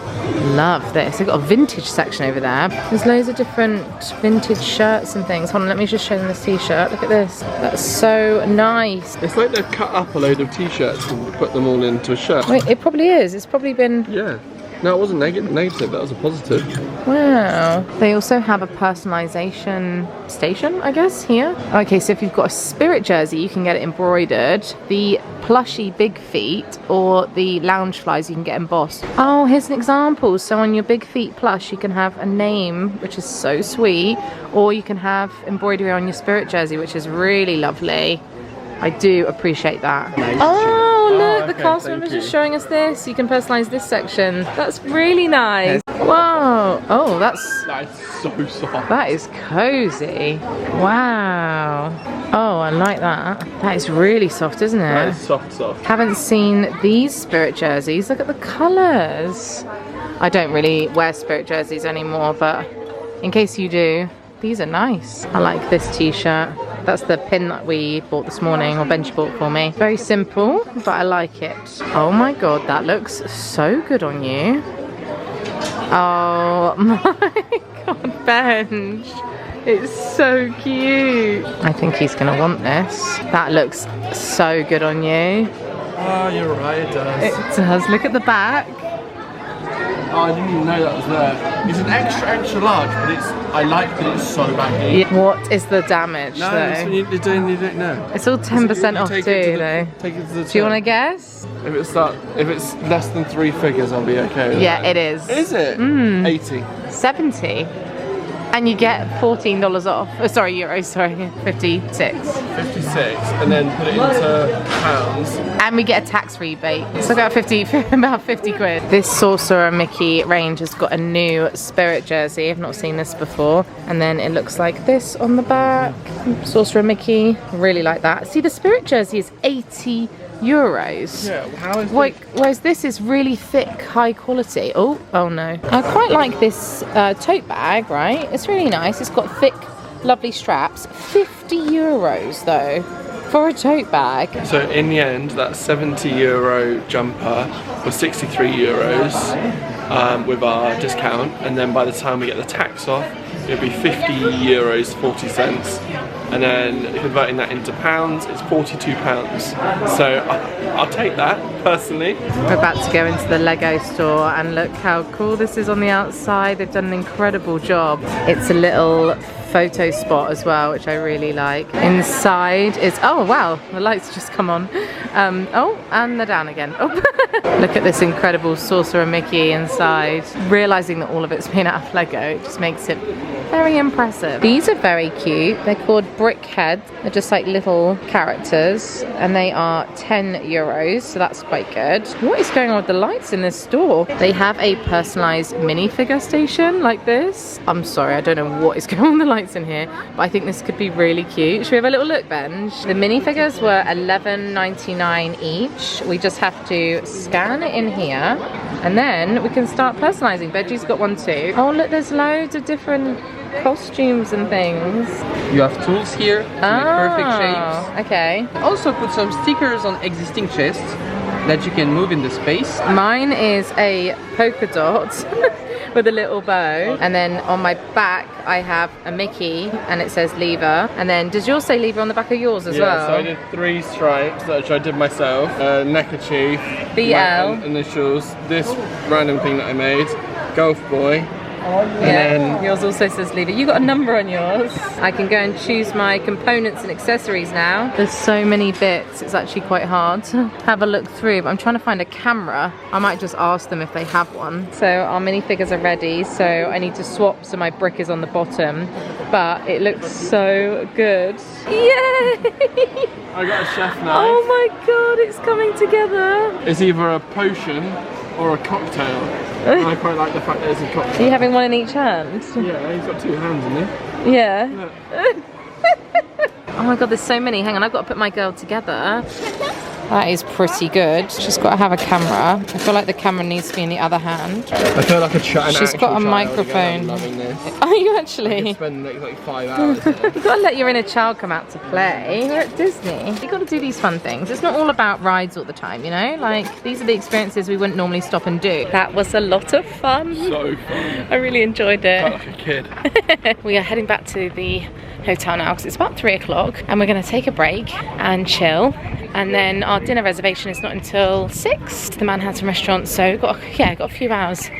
Love this. They've got a vintage section over there. There's loads of different vintage shirts and things. Hold on, let me just show them this t-shirt. Look at this. That's so nice. It's like they've cut up a load of t-shirts and put them all into a shirt. Wait, it probably is. It's probably been... Yeah. No, it wasn't negative, that was a positive. Wow. They also have a personalisation station, I guess, here. Okay, so if you've got a Spirit jersey, you can get it embroidered. The plushy Big Feet or the Loungeflies, you can get embossed. Oh, here's an example. So on your Big Feet plush, you can have a name, which is so sweet, or you can have embroidery on your Spirit jersey, which is really lovely. I do appreciate that. Oh, look, okay, the cast member's just showing us this. You can personalise this section. That's really nice. Whoa. Oh, That is so soft. that is cozy. Wow. Oh, I like that. That is really soft, isn't it? That is soft. Haven't seen these Spirit jerseys. Look at the colours. I don't really wear Spirit jerseys anymore, but in case you do, these are nice. I like this t-shirt. That's the pin that we bought this morning, or Benji bought for me. Very simple, but I like it. Oh my god, that looks so good on you. Oh my god, Benj. It's so cute. I think he's gonna want this. That looks so good on you. Oh, you're right, it does. It does. Look at the back. Oh, I didn't even know that was there. It's an extra large, but I like that it's so baggy. Yeah. What is the damage No, though? it's when you don't know. It's all 10% off too though. Take it to the Do you want to guess? If it's less than 3 figures, I'll be okay with Yeah, that. it is. Is it? 80. 70. And you get $14 off. Oh, sorry, euros, sorry. 56. 56, and then put it into pounds. And we get a tax rebate. So about 50 quid. This Sorcerer Mickey range has got a new Spirit jersey. I've not seen this before. And then it looks like this on the back. Sorcerer Mickey. Really like that. See, the Spirit jersey is 80 euros. Yeah, how is Whereas this is really thick, high quality. Oh no. I quite like this tote bag, right? It's really nice. It's got thick, lovely straps. 50 euros though, for a tote bag. So in the end, that 70 euro jumper was 63 euros with our discount, and then by the time we get the tax off, it'll be 50 euros 40 cents. And then converting that into pounds, it's 42 pounds. So I'll take that, personally. We're about to go into the Lego store, and look how cool this is on the outside. They've done an incredible job. It's a little photo spot as well, which I really like. Inside is, oh wow, the lights just come on. Oh, and they're down again. Oh. Look at this incredible Sorcerer Mickey inside. Realizing that all of it's made out of Lego, it just makes it very impressive. These are very cute. They're called brick heads. They're just like little characters, and they are 10 euros, so that's quite good. What is going on with the lights in this store? They have a personalized minifigure station like this. I'm sorry, I don't know what is going on with the lights in here, but I think this could be really cute. Should we have a little look, Benj? The minifigures were $11.99 each. We just have to scan it in here, and then we can start personalizing. Benji's got one too. Oh look, there's loads of different costumes and things. You have tools here to make perfect shapes. Okay. Also put some stickers on existing chests that you can move in the space. Mine is a polka dot with a little bow, and then on my back I have a Mickey and it says Lever. And then does yours say Lever on the back of yours as well? Yeah, so I did 3 stripes, which I did myself. Neckerchief, BL, initials, this random thing that I made, Golf Boy. Yeah, yours also says Lever. You got a number on yours. I can go and choose my components and accessories now. There's so many bits, it's actually quite hard to have a look through, but I'm trying to find a camera. I might just ask them if they have one. So our minifigures are ready, so I need to swap so my brick is on the bottom, but it looks so good. Yay! I got a chef knife. Oh my god, it's coming together. It's either a potion or a cocktail. And I quite like the fact that it's a cocktail. Are you having one in each hand? Yeah, he's got 2 hands in there. Yeah. Oh my god, there's so many. Hang on, I've got to put my girl together. That is pretty good. She's got to have a camera. I feel like the camera needs to be in the other hand. I feel like She's got a microphone. Loving this. Are you actually? I could spend like 5 hours here. You've got to let your inner child come out to play. We're at Disney. You've got to do these fun things. It's not all about rides all the time, you know? Like, these are the experiences we wouldn't normally stop and do. That was a lot of fun. So fun. I really enjoyed it. I felt like a kid. We are heading back to the hotel now because it's about 3 o'clock, and we're going to take a break and chill, and then our dinner reservation is not until 6 to the Manhattan restaurant, so we've got a few hours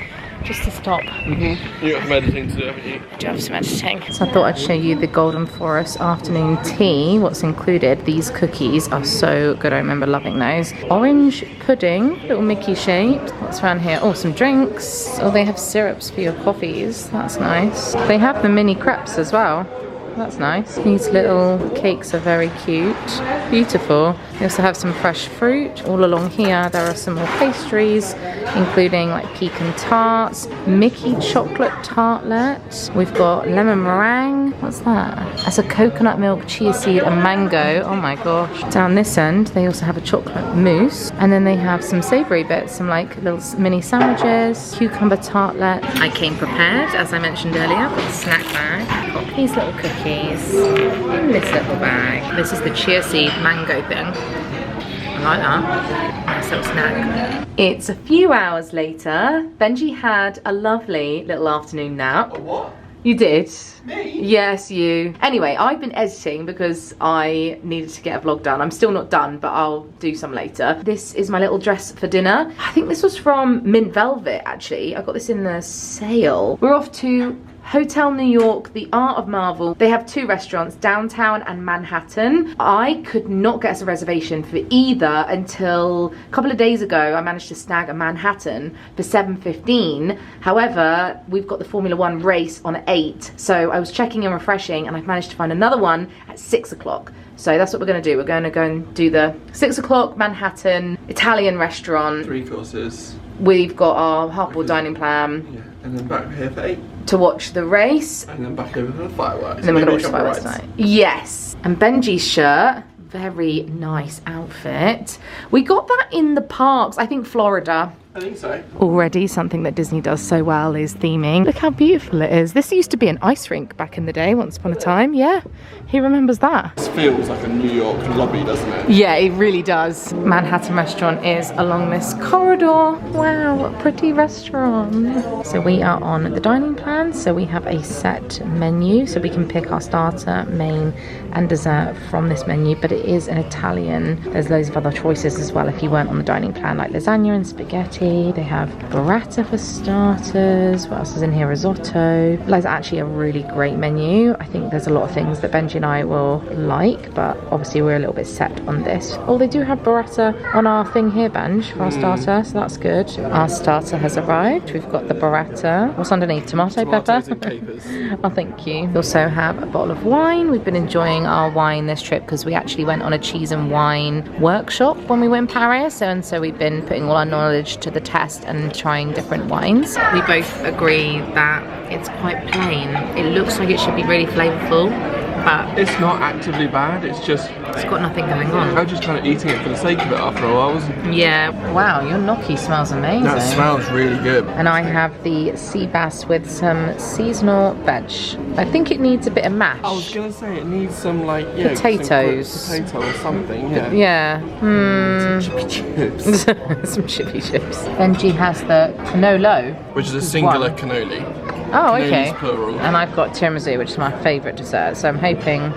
just to stop. You got some editing to do, haven't you? I do have some editing. So I thought I'd show you the Golden Forest afternoon tea, what's included. These cookies are so good, I remember loving those. Orange pudding, little Mickey shaped. What's around here? Oh, some drinks. Oh, they have syrups for your coffees, that's nice. They have the mini crepes as well. That's nice. These little cakes are very cute. Beautiful. They also have some fresh fruit. All along here there are some more pastries, including like pecan tarts, Mickey chocolate tartlet. We've got lemon meringue. What's that? That's a coconut milk, chia seed and mango. Oh my gosh. Down this end they also have a chocolate mousse, and then they have some savoury bits, some like little mini sandwiches, cucumber tartlet. I came prepared, as I mentioned earlier. I've got a snack bag. Got these little cookies in this little bag. This is the chia seed mango thing. I like that. Nice little snack. It's a few hours later. Benji had a lovely little afternoon nap. A what? You did? Me? Yes, you. Anyway, I've been editing because I needed to get a vlog done. I'm still not done, but I'll do some later. This is my little dress for dinner. I think this was from Mint Velvet, actually. I got this in the sale. We're off to Hotel New York, the Art of Marvel. They have 2 restaurants, downtown and Manhattan. I could not get us a reservation for either until a couple of days ago. I managed to snag a Manhattan for 7:15. However, we've got the Formula 1 race on at 8. So I was checking and refreshing, and I've managed to find another one at 6 o'clock. So that's what we're going to do. We're going to go and do the 6 o'clock Manhattan Italian restaurant. 3 courses. We've got our half-board dining plan. Yeah, and then back here for 8. To watch the race. And then back over for the fireworks. And then we're going to watch the fireworks tonight. Yes. And Benji's shirt, very nice outfit. We got that in the parks, I think Florida. I think so. Already something that Disney does so well is theming. Look how beautiful it is. This used to be an ice rink back in the day, once upon a time. Yeah, who remembers that? This feels like a New York lobby, doesn't it? Yeah, it really does. Manhattan restaurant is along this corridor. Wow, what a pretty restaurant. So we are on the dining plan. So we have a set menu, so we can pick our starter, main and dessert from this menu, but it is an Italian. There's loads of other choices as well if you weren't on the dining plan, like lasagna and spaghetti. spaghetti. They have burrata for starters. What else is in here? Risotto. There's actually a really great menu. I think there's a lot of things that Benji and I will like, but obviously we're a little bit set on this. Oh, they do have burrata on our thing here, Benj, for our starter, so that's good. Our starter has arrived. We've got the burrata. What's underneath? Tomato pepper? And capers. Oh, thank you. We also have a bottle of wine. We've been enjoying our wine this trip because we actually went on a cheese and wine workshop when we were in Paris, and so we've been putting all our knowledge to the test and trying different wines. We both agree that it's quite plain. It looks like it should be really flavourful, but It's not actively bad, it's just... it's got nothing going on. I was just kind of eating it for the sake of it after a while, wasn't it? Yeah, wow, your gnocchi smells amazing. That smells really good. And I have the sea bass with some seasonal veg. I think it needs a bit of mash. I was going to say it needs some like, yeah, Potatoes. Some potato or something, yeah. Yeah. Chippy chips. Some chippy chips. Benji has the cannolo. Which is a singular cannoli. Oh, Cannoli's okay. plural. And I've got tiramisu, which is my favourite dessert, so I'm hoping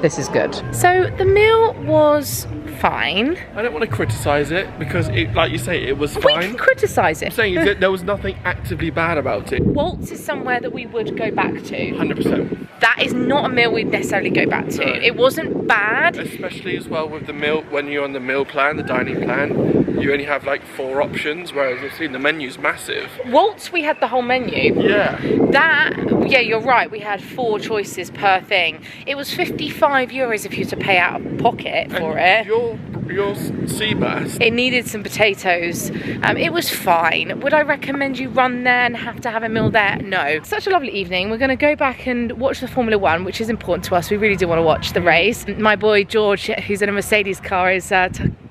this is good. So the meal was fine. I don't want to criticise it because, it, like you say, it was We fine. can criticise it. I'm saying that there was nothing actively bad about it. Waltz is somewhere that we would go back to. 100%. That is not a meal we'd necessarily go back to. No. It wasn't bad. Especially as well with the meal, when you're on the meal plan, the dining plan, you only have like 4 options, whereas you've seen the menu's massive. Waltz, we had the whole menu. Yeah. That, yeah, you're right, we had 4 choices per thing. It was €55 if you were to pay out of pocket for it. Your sea bass. It needed some potatoes. It was fine. Would I recommend you run there and have to have a meal there? No. Such a lovely evening. We're going to go back and watch the Formula 1, which is important to us. We really do want to watch the race. My boy George, who's in a Mercedes car, is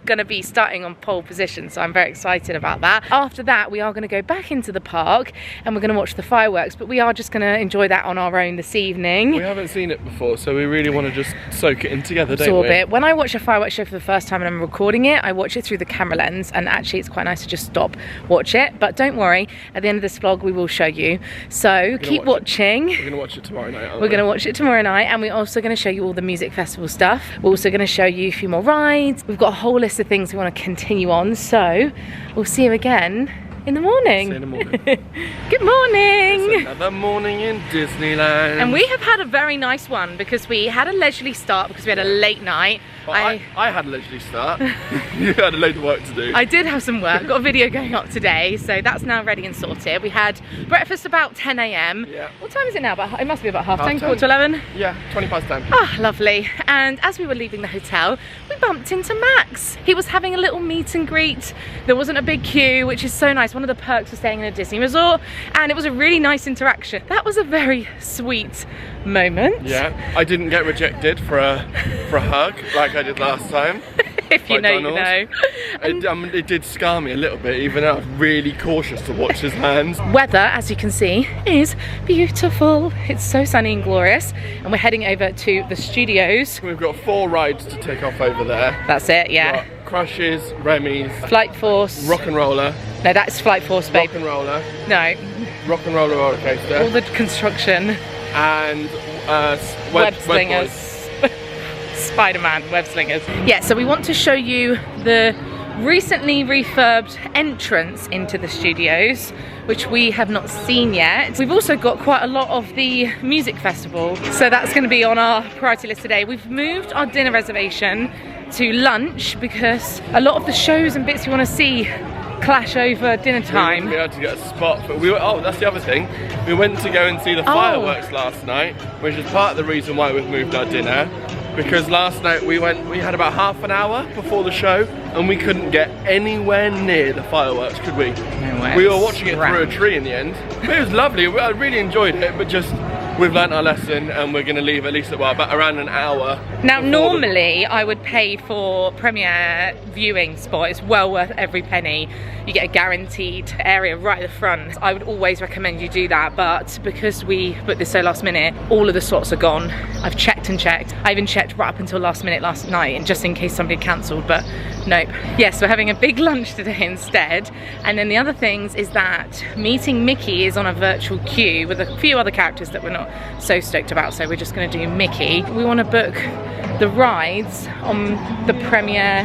going to be starting on pole position, so I'm very excited about that. After that, we are going to go back into the park and we're going to watch the fireworks, but we are just going to enjoy that on our own this evening. We haven't seen it before, so we really want to just soak it in together, don't Absorb we? it. When I watch a fireworks show for the first time and I'm recording it, I watch it through the camera lens, and actually it's quite nice to just stop, watch it. But don't worry, at the end of this vlog we will show you. So keep watching. We're going to watch it tomorrow night, aren't We're going to watch it tomorrow night, and we're also going to show you all the music festival stuff. We're also going to show you a few more rides. We've got a whole list of things we want to continue on, so we'll see you again in the morning. See you in the morning. Good morning. It's another morning in Disneyland. And we have had a very nice one because we had a leisurely start because we had a late night. Well, I had a leisurely start. You had a load of work to do. I did have some work, got a video going up today, so that's now ready and sorted. We had breakfast about 10 AM. Yeah. What time is it now? It must be about half 10, 10. quarter to 11. Yeah, 20 past 10. Ah, lovely. And as we were leaving the hotel, we bumped into Max. He was having a little meet and greet. There wasn't a big queue, which is so nice. One of the perks of staying in a Disney resort, and it was a really nice interaction. That was a very sweet moment. Yeah, I didn't get rejected for a hug like I did last time. If you know, you know. It did scar me a little bit, even though I was really cautious to watch his hands. Weather, as you can see, is beautiful. It's so sunny and glorious, and we're heading over to the studios. We've got 4 rides to take off over there. That's it, yeah. We've got Crushes, Remy's, Flight Force. Rock and Roller. No, that's Flight Force, babe. Rock and Roller. No. Rock and Roller roller coaster. All the construction. And Web slingers. Spider-Man web slingers. Yeah, so we want to show you the recently refurbed entrance into the studios, which we have not seen yet. We've also got quite a lot of the music festival, so that's going to be on our priority list today. We've moved our dinner reservation to lunch because a lot of the shows and bits we want to see clash over dinner time. We had to get a spot, but we were, oh, that's the other thing. We went to go and see the fireworks last night, which is part of the reason why we've moved our dinner. Because last night we had about half an hour before the show and we couldn't get anywhere near the fireworks, could we? No way. We were watching it through a tree in the end. But it was lovely, I really enjoyed it, but just we've learnt our lesson and we're going to leave at least about around an hour. Now normally I would pay for premiere viewing spot. It's well worth every penny. You get a guaranteed area right at the front. I would always recommend you do that, but because we booked this so last minute, all of the slots are gone. I've checked and checked. I even checked right up until last minute last night, and just in case somebody cancelled, but nope. Yes, we're having a big lunch today instead. And then the other things is that meeting Mickey is on a virtual queue with a few other characters that we're not so stoked about, so we're just going to do Mickey. We want to book the rides on the premiere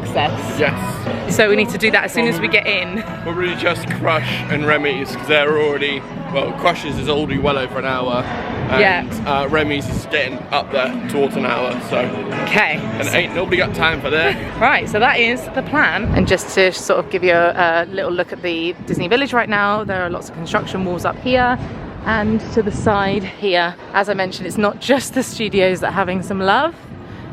access. Yes. So we need to do that as soon as we get in. Probably just Crush and Remy's because they're already, well, Crush's is already well over an hour. And Remy's is getting up there towards an hour, so. Okay. And ain't nobody got time for that. Right, so that is the plan. And just to sort of give you a little look at the Disney Village right now, there are lots of construction walls up here and to the side here. As I mentioned, it's not just the studios that are having some love.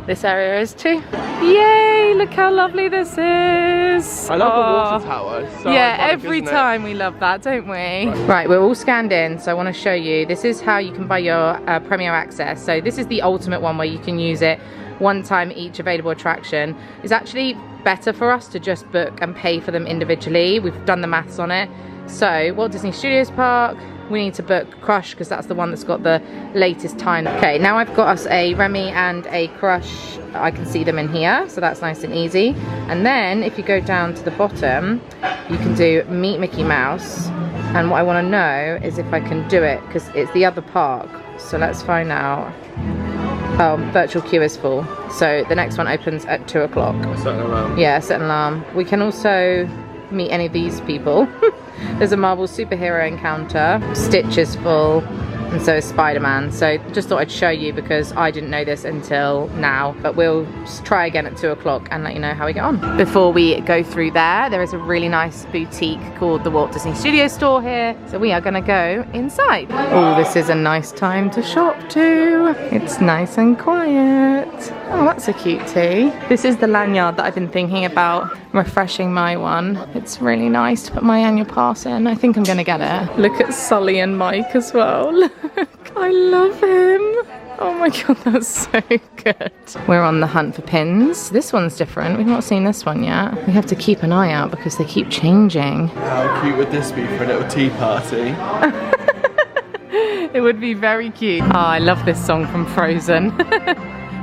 This area is too. Yay, look how lovely this is. I love the water tower. It's so yeah, iconic, every isn't it? time we love that, don't we? Right, we're all scanned in, so I want to show you. This is how you can buy your Premier Access. So this is the ultimate one where you can use it one time each available attraction. It's actually better for us to just book and pay for them individually. We've done the maths on it. So Walt Disney Studios Park, we need to book Crush because that's the one that's got the latest time. Okay, now I've got us a Remy and a Crush. I can see them in here, so that's nice and easy. And then if you go down to the bottom, you can do Meet Mickey Mouse. And what I want to know is if I can do it because it's the other park. So let's find out. Oh, virtual queue is full. So the next one opens at 2 o'clock. Set an alarm. Yeah, set an alarm. We can also meet any of these people. There's a Marvel superhero encounter. Stitch is full, and so is Spider-Man. So just thought I'd show you because I didn't know this until now. But we'll try again at 2 o'clock and let you know how we get on. Before we go through there is a really nice boutique called the Walt Disney Studios store here. So we are gonna go inside. Oh, this is a nice time to shop too. It's nice and quiet. Oh, that's a cute tee. This is the lanyard that I've been thinking about refreshing my one. It's really nice to put my annual pass in. I think I'm gonna get it. Look at Sully and Mike as well. Look, I love him. Oh my god, that's so good. We're on the hunt for pins. This one's different. We've not seen this one yet. We have to keep an eye out because they keep changing. How cute would this be for a little tea party? It would be very cute. Oh, I love this song from Frozen.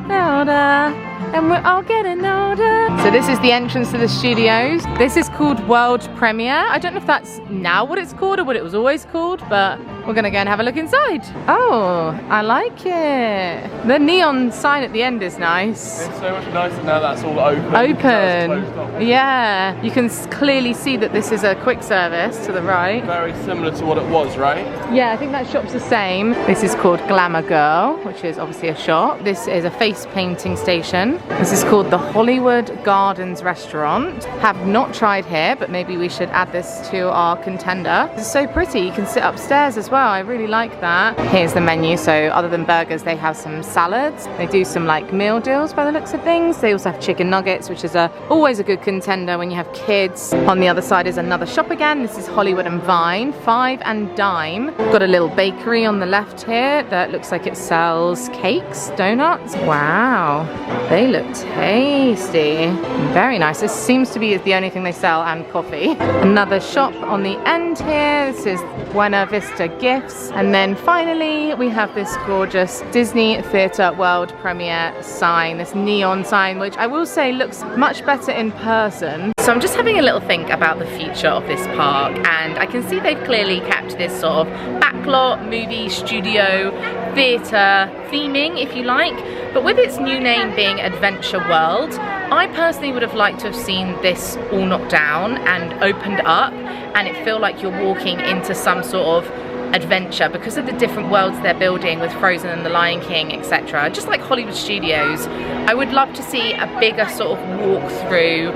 Older, and we're all getting older. So this is the entrance to the studios. This is called World Premiere. I don't know if that's now what it's called or what it was always called, but we're gonna go and have a look inside. Oh, I like it. The neon sign at the end is nice. It's so much nicer now that's all open. Open. Yeah, you can clearly see that this is a quick service to the right. Very similar to what it was, right? Yeah, I think that shop's the same. This is called Glamour Girl, which is obviously a shop. This is a face painting station. This is called the Hollywood Gardens Restaurant. Have not tried here, but maybe we should add this to our contender. It's so pretty. You can sit upstairs as well. I really like that. Here's the menu. So other than burgers, they have some salads. They do some like meal deals by the looks of things. They also have chicken nuggets, which is always a good contender when you have kids. On the other side is another shop again. This is Hollywood and Vine, 5 and Dime. Got a little bakery on the left here that looks like it sells cakes, donuts. Wow, they look tasty. Very nice. This seems to be the only thing they sell, and coffee. Another shop on the end here. This is Buena Vista Gifts. And then finally, we have this gorgeous Disney Theatre World Premiere sign, this neon sign, which I will say looks much better in person. So I'm just having a little think about the future of this park, and I can see they've clearly kept this sort of backlot, movie, studio, theatre theming, if you like. But with its new name being Adventure World, I personally would have liked to have seen this all knocked down and opened up, and it feel like you're walking into some sort of adventure because of the different worlds they're building with Frozen and the Lion King, etc. Just like Hollywood Studios, I would love to see a bigger sort of walk-through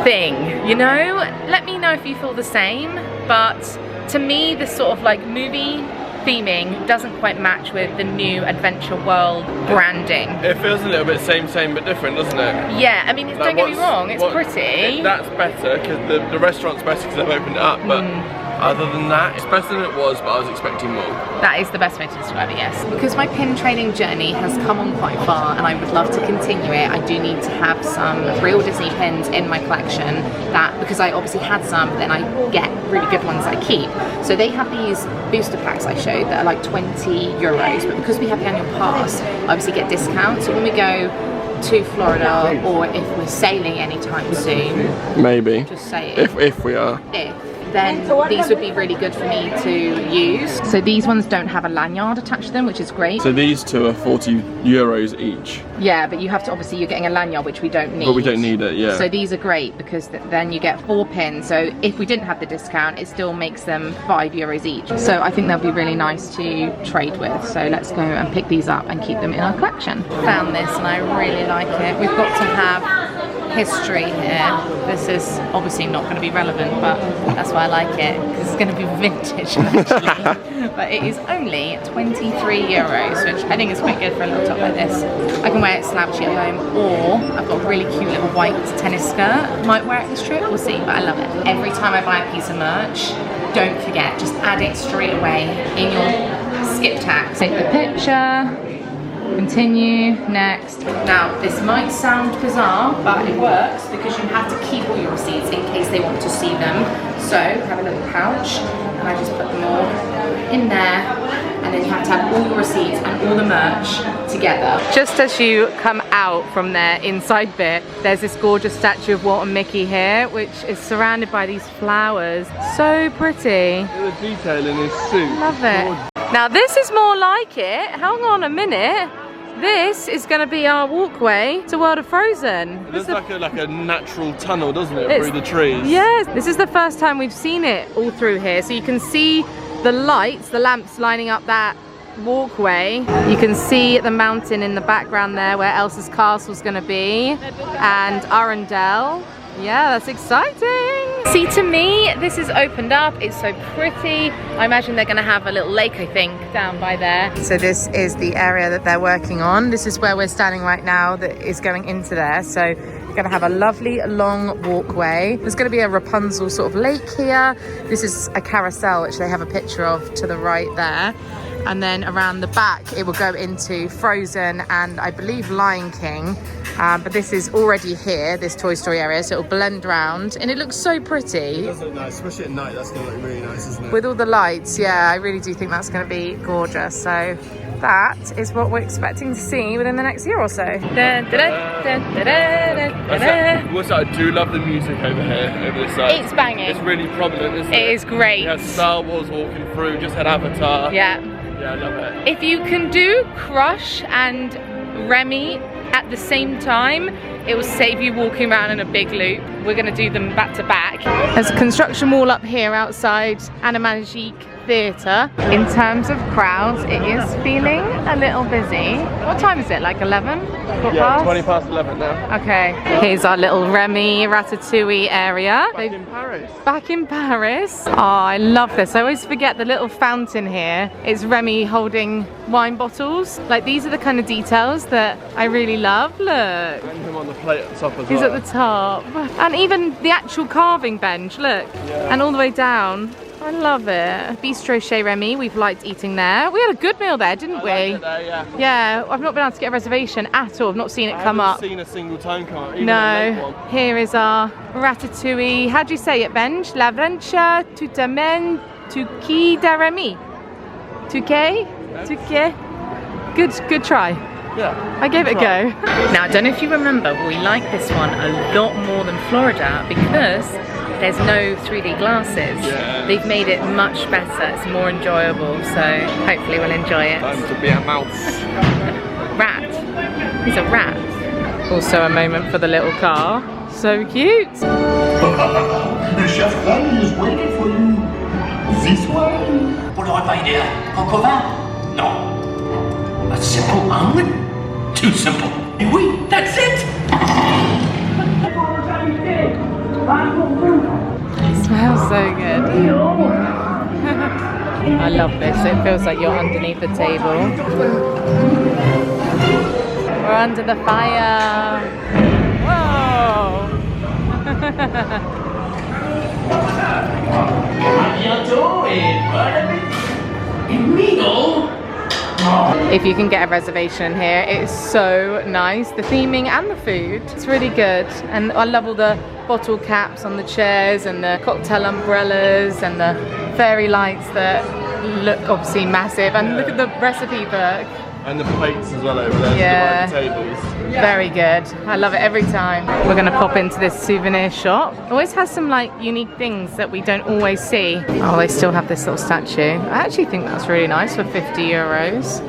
thing, you know? Let me know if you feel the same, but to me, this sort of like movie theming doesn't quite match with the new Adventure World branding. It feels a little bit same but different, doesn't it? Yeah, I mean, don't get me wrong, it's pretty. That's better because the restaurant's better because they've opened it up, but other than that, it's better than it was, but I was expecting more. That is the best way to describe it, yes. Because my pin trading journey has come on quite far and I would love to continue it, I do need to have some real Disney pins in my collection that, because I obviously had some, but then I get really good ones that I keep. So they have these booster packs I showed that are like €20, but because we have the annual pass, I obviously get discounts. So when we go to Florida, or if we're sailing anytime soon, maybe. Just say it. If we are. then these would be really good for me to use. So these ones don't have a lanyard attached to them, which is great. So these two are 40 euros each. Yeah, but you have to, obviously you're getting a lanyard, which we don't need. But we don't need it, yeah. So these are great because then you get 4 pins. So if we didn't have the discount, it still makes them 5 euros each. So I think they'll be really nice to trade with. So let's go and pick these up and keep them in our collection. Found this and I really like it. We've got to have history here. This is obviously not going to be relevant, but that's why I like it, because it's going to be vintage actually. But it is only 23 euros, which I think is quite good for a little top like this. I can wear it slouchy at home, or I've got a really cute little white tennis skirt. Might wear it this trip, we'll see, but I love it. Every time I buy a piece of merch, don't forget, just add it straight away in your skip tag. Take the picture. Continue, next. Now, this might sound bizarre, but it works because you have to keep all your receipts in case they want to see them. So, have a little pouch, and I just put them all in there, and then you have to have all your receipts and all the merch together. Just as you come out from their inside bit, there's this gorgeous statue of Walt and Mickey here, which is surrounded by these flowers. So pretty. Look at the detail in his suit. Love it. Now this is more like it. Hang on a minute. This is going to be our walkway to World of Frozen. It looks like a natural tunnel, doesn't it, through the trees? Yes, this is the first time we've seen it all through here. So you can see the lights, the lamps lining up that walkway. You can see the mountain in the background there where Elsa's castle's going to be. And Arendelle. Yeah, that's exciting. See, to me, this is opened up. It's so pretty. I imagine they're going to have a little lake, I think, down by there. So this is the area that they're working on. This is where we're standing right now that is going into there. So you're going to have a lovely long walkway. There's going to be a Rapunzel sort of lake here. This is a carousel, which they have a picture of to the right there. And then around the back, it will go into Frozen and I believe Lion King. But this is already here, this Toy Story area, so it'll blend round and it looks so pretty. It does look nice, especially at night. That's going to look really nice, isn't it? With all the lights, yeah, I really do think that's going to be gorgeous. So that is what we're expecting to see within the next year or so. Also, I do love the music over here, over this side. It's banging. It's really prominent, isn't it? It is great. You had Star Wars walking through, just had Avatar. Yeah. Yeah, I love it. If you can do Crush and Remy at the same time, it will save you walking around in a big loop. We're going to do them back to back. There's a construction wall up here outside Animagique Theatre. In terms of crowds, it is feeling a little busy. What time is it, like 11? Yeah, 20 past 11 now. Okay, here's our little Remy Ratatouille area. Back in Paris. Back in Paris. Oh, I love this. I always forget the little fountain here. It's Remy holding wine bottles. Like, these are the kind of details that I really love. Look. And him on the plate at the top as He's well. at the top. And even the actual carving bench, look. Yeah. And all the way down. I love it. Bistro Chez Remy, we've liked eating there. We had a good meal there, didn't we? It there, yeah. Yeah, I've not been able to get a reservation at all. I've not seen it come up. I haven't seen a single time come up, even No. a late one. Here is our ratatouille. How do you say it, Benj? La Venture, tout amène, tout qui de Remy. Touquet? Touquet? Good try. Yeah. I gave it a go. Now, I don't know if you remember, but we like this one a lot more than Florida because there's no 3D glasses. Yeah. They've made it much better. It's more enjoyable, so hopefully we'll enjoy it. Time to be a mouse. Rat. He's a rat. Also a moment for the little car. So cute. Le chef Remy is waiting for you. This way. Vous n'aurez pas idée, coq au vin? Non. A simple omelet? Too simple. Et oui, that's it. It smells so good. I love this. It feels like you're underneath the table. We're under the fire. Whoa! Bientôt et bon appétit. Et Mino. If you can get a reservation here, it's so nice. The theming and the food, it's really good. And I love all the bottle caps on the chairs and the cocktail umbrellas and the fairy lights that look obviously massive. And look at the recipe book. And the plates as well over there. Yeah. The tables. Very good. I love it every time. We're gonna pop into this souvenir shop. It always has some like unique things that we don't always see. Oh, they still have this little statue. I actually think that's really nice for 50 euros.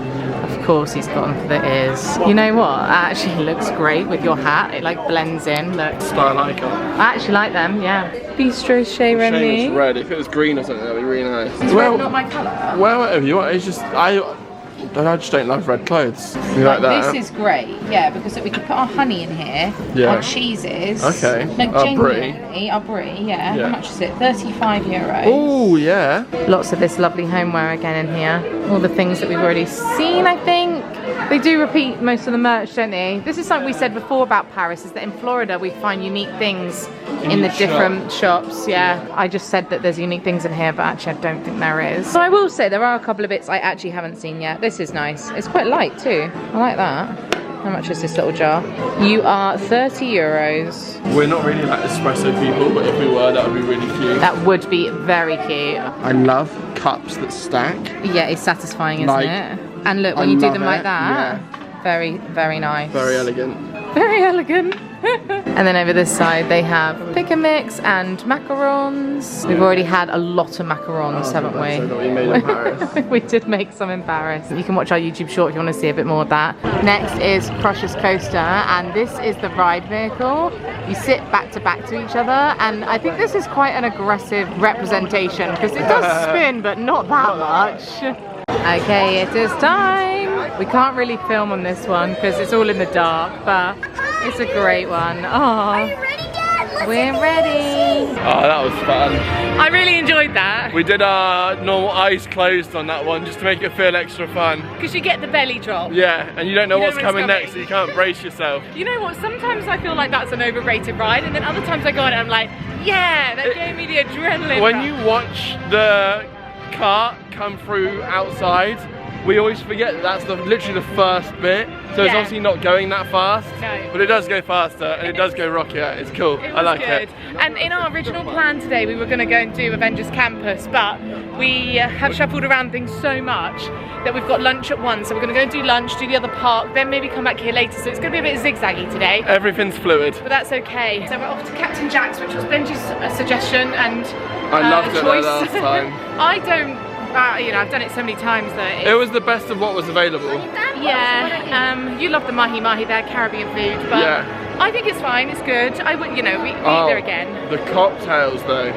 Of course he's got them for the ears. You know what? That actually looks great with your hat. It like blends in. Look. Style icon. I actually like them, yeah. Bistro Chez Remy. Shame it's red. If it was green or something, that'd be really nice. Is red not my colour? Well, whatever you want. It's just I just don't love red clothes. You like that? This is great, yeah, because we could put our honey in here, Yeah. our cheeses. Okay. Like Our brie. genuinely, our brie, yeah. Yeah. How much is it? 35 euros. Oh yeah. Lots of this lovely homeware again in here. All the things that we've already seen, I think. They do repeat most of the merch, don't they? This is something we said before about Paris, is that in Florida we find unique things in the different shops. Yeah, I just said that there's unique things in here, but actually I don't think there is. So I will say there are a couple of bits I actually haven't seen yet. This is nice. It's quite light too. I like that. How much is this little jar? You are 30 euros. We're not really like espresso people, but if we were, that would be really cute. That would be very cute. I love cups that stack. Yeah, it's satisfying, isn't Like, it? And look, when I you do love them like it, that, very, very nice. Very elegant. Very elegant. And then over this side they have pick and mix and macarons. We've already had a lot of macarons, haven't we? So that we made in Paris. We did make some in Paris. You can watch our YouTube short if you want to see a bit more of that. Next is Crush's Coaster, and this is the ride vehicle. You sit back to each other, and I think this is quite an aggressive representation because it does spin, but not that much. Okay, it is time. We can't really film on this one because it's all in the dark, but it's a great one. Oh, we're ready. Oh, that was fun. I really enjoyed that. We did our normal eyes closed on that one just to make it feel extra fun. Because you get the belly drop. Yeah, and you don't know You know what's when it's coming coming. next, so you can't brace yourself. You know what, sometimes I feel like that's an overrated ride, and then other times I go on and I'm like, yeah, that gave me the adrenaline When rush. you watch the cart come through outside, we always forget that that's literally the first bit. So it's Yeah. obviously not going that fast, No. but it does go faster and it does go rockier. It's cool. It I like was it. good. And in our original plan today, we were going to go and do Avengers Campus, but we have shuffled around things so much that we've got lunch at 1. So we're going to go and do lunch, do the other park, then maybe come back here later. So it's going to be a bit zigzaggy today. Everything's fluid. But that's okay. So we're off to Captain Jack's, which was Benji's suggestion and I loved it choice. last time. I don't, you know, I've done it so many times that It was the best of what was available. yeah, you love the mahi-mahi there, Caribbean food, but Yeah. I think it's fine, it's good. I would, you know, we eat there again. The cocktails though.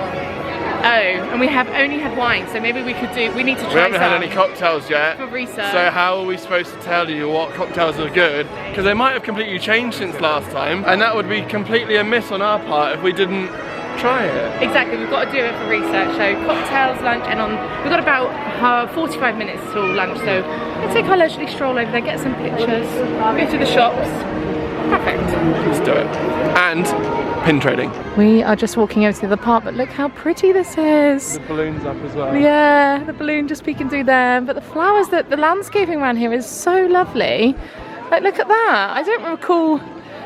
Oh, and we have only had wine, so maybe we could do, we need to try We haven't had some any cocktails yet. for research. So how are we supposed to tell you what cocktails are good? Because they might have completely changed since last time, and that would be completely a miss on our part if we didn't try it. Exactly, we've got to do it for research. So cocktails, lunch, and we've got about 45 minutes till lunch. So let's take our leisurely stroll over there, get some pictures, go to the shops. Perfect. Let's do it. And pin trading. We are just walking over to the park, but look how pretty this is. The balloon's up as well. Yeah, the balloon just peeking through there. But the flowers, the landscaping around here is so lovely. Like, look at that. I don't recall.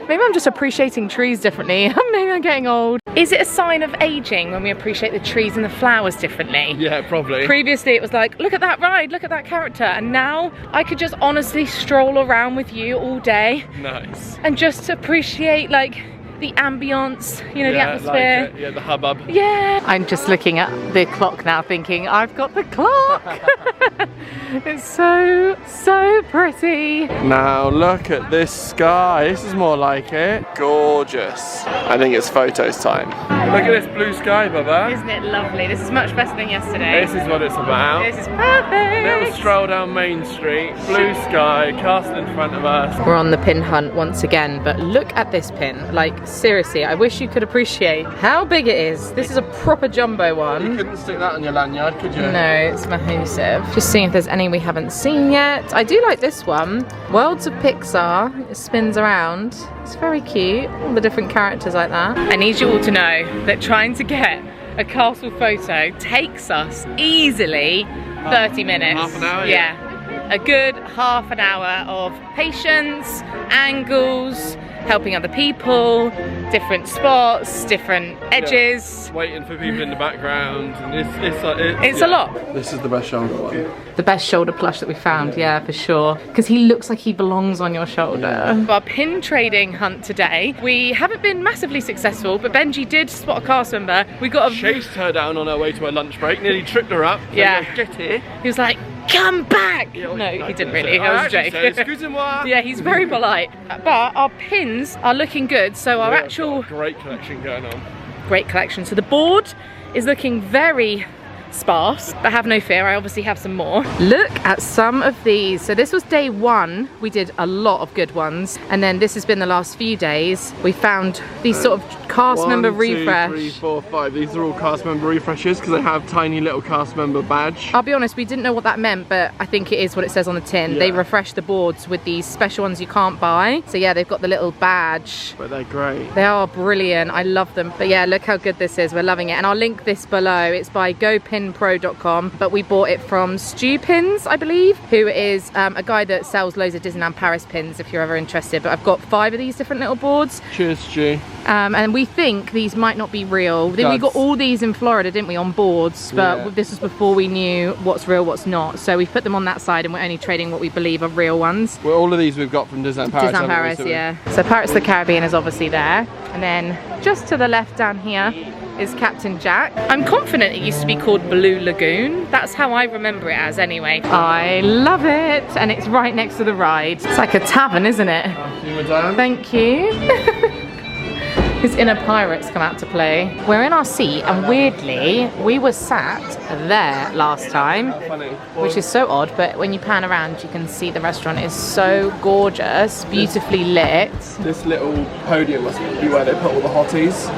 Maybe I'm just appreciating trees differently. Maybe I'm getting old. Is it a sign of aging when we appreciate the trees and the flowers differently? Yeah, probably. Previously it was like, look at that ride, look at that character. And now I could just honestly stroll around with you all day Nice. and just appreciate like the ambience, you know, the atmosphere. Like it. Yeah, the hubbub. Yeah. I'm just looking at the clock now thinking, I've got the clock. It's so, so pretty. Now look at this sky. This is more like it. Gorgeous. I think it's photos time. Look at this blue sky, Bubba. Isn't it lovely? This is much better than yesterday. This is what it's about. This is perfect. Little stroll down Main Street, blue sky, castle in front of us. We're on the pin hunt once again, but look at this pin. Like, seriously, I wish you could appreciate how big it is. This is a proper jumbo You one. couldn't stick that on your lanyard, could you? No, it's massive. Just seeing if there's any we haven't seen yet. I do like this one. Worlds of Pixar. It spins around. It's very cute. All the different characters like that. I need you all to know that trying to get a castle photo takes us easily 30 minutes. Half an hour? Yeah. A good half an hour of patience, angles, helping other people, different spots, different edges. Yeah, waiting for people in the background, and It's a lot. This is the best shoulder one. The best shoulder plush that we found, yeah, for sure. Because he looks like he belongs on your shoulder. For our pin trading hunt today, we haven't been massively successful, but Benji did spot a cast member. We got a... Chased her down on her way to her lunch break, nearly tripped her up. Yeah. Get here. He was like, come back! Yeah, no, he didn't really. It was a joke. Excusez-moi. Yeah, he's very polite. But our pins are looking good, so our actual... Great collection going on. Great collection. So the board is looking very sparse, but have no fear, I obviously have some more. Look at some of these. So this was day one. We did a lot of good ones, and then this has been the last few days. We found these sort of cast member refresh. 1, 2, 3, 4, 5. These are all cast member refreshes because they have tiny little cast member badge. I'll be honest, we didn't know what that meant, but I think it is what it says on the tin. Yeah. They refresh the boards with these special ones you can't buy. So yeah, they've got the little badge. But they're great. They are brilliant. I love them. But yeah, look how good this is. We're loving it. And I'll link this below. It's by gopinpro.com, but we bought it from Stu Pins, I believe, who is a guy that sells loads of Disneyland Paris pins if you're ever interested. But I've got 5 of these different little boards. Cheers, Stu. And we think these might not be real. We got all these in Florida, didn't we, on boards, but yeah. This was before we knew what's real, what's not. So we've put them on that side and we're only trading what we believe are real ones. Well, all of these we've got from Disneyland Paris. Disneyland Paris, yeah. So Pirates of the Caribbean is obviously there. And then just to the left down here is Captain Jack. I'm confident it used to be called Blue Lagoon. That's how I remember it as anyway. I love it. And it's right next to the ride. It's like a tavern, isn't it? Thank you, madame. Thank you. His inner pirates come out to play. We're in our seat, and weirdly, we were sat there last time, Funny. which is so odd, but when you pan around, you can see the restaurant is so gorgeous, beautifully lit. This little podium must be where they put all the hotties.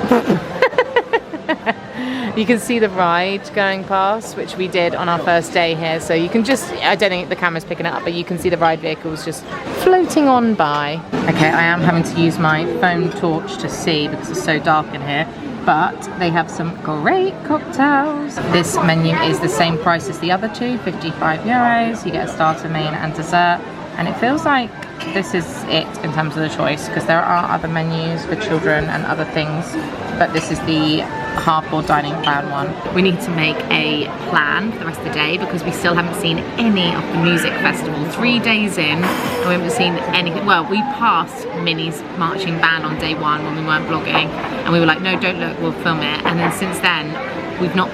You can see the ride going past, which we did on our first day here, so you can just, I don't think the camera's picking it up, but you can see the ride vehicles just floating on by. Okay, I am having to use my phone torch to see because it's so dark in here, but they have some great cocktails. This menu is the same price as the other two, 55 euros. You get a starter, main and dessert, and it feels like this is it in terms of the choice, because there are other menus for children and other things, but this is the hardboard dining plan one. We need to make a plan for the rest of the day because we still haven't seen any of the music festival. 3 days in and we haven't seen anything. Well, we passed Minnie's marching band on day one when we weren't vlogging, and we were like, no, don't look, we'll film it. And then since then we've not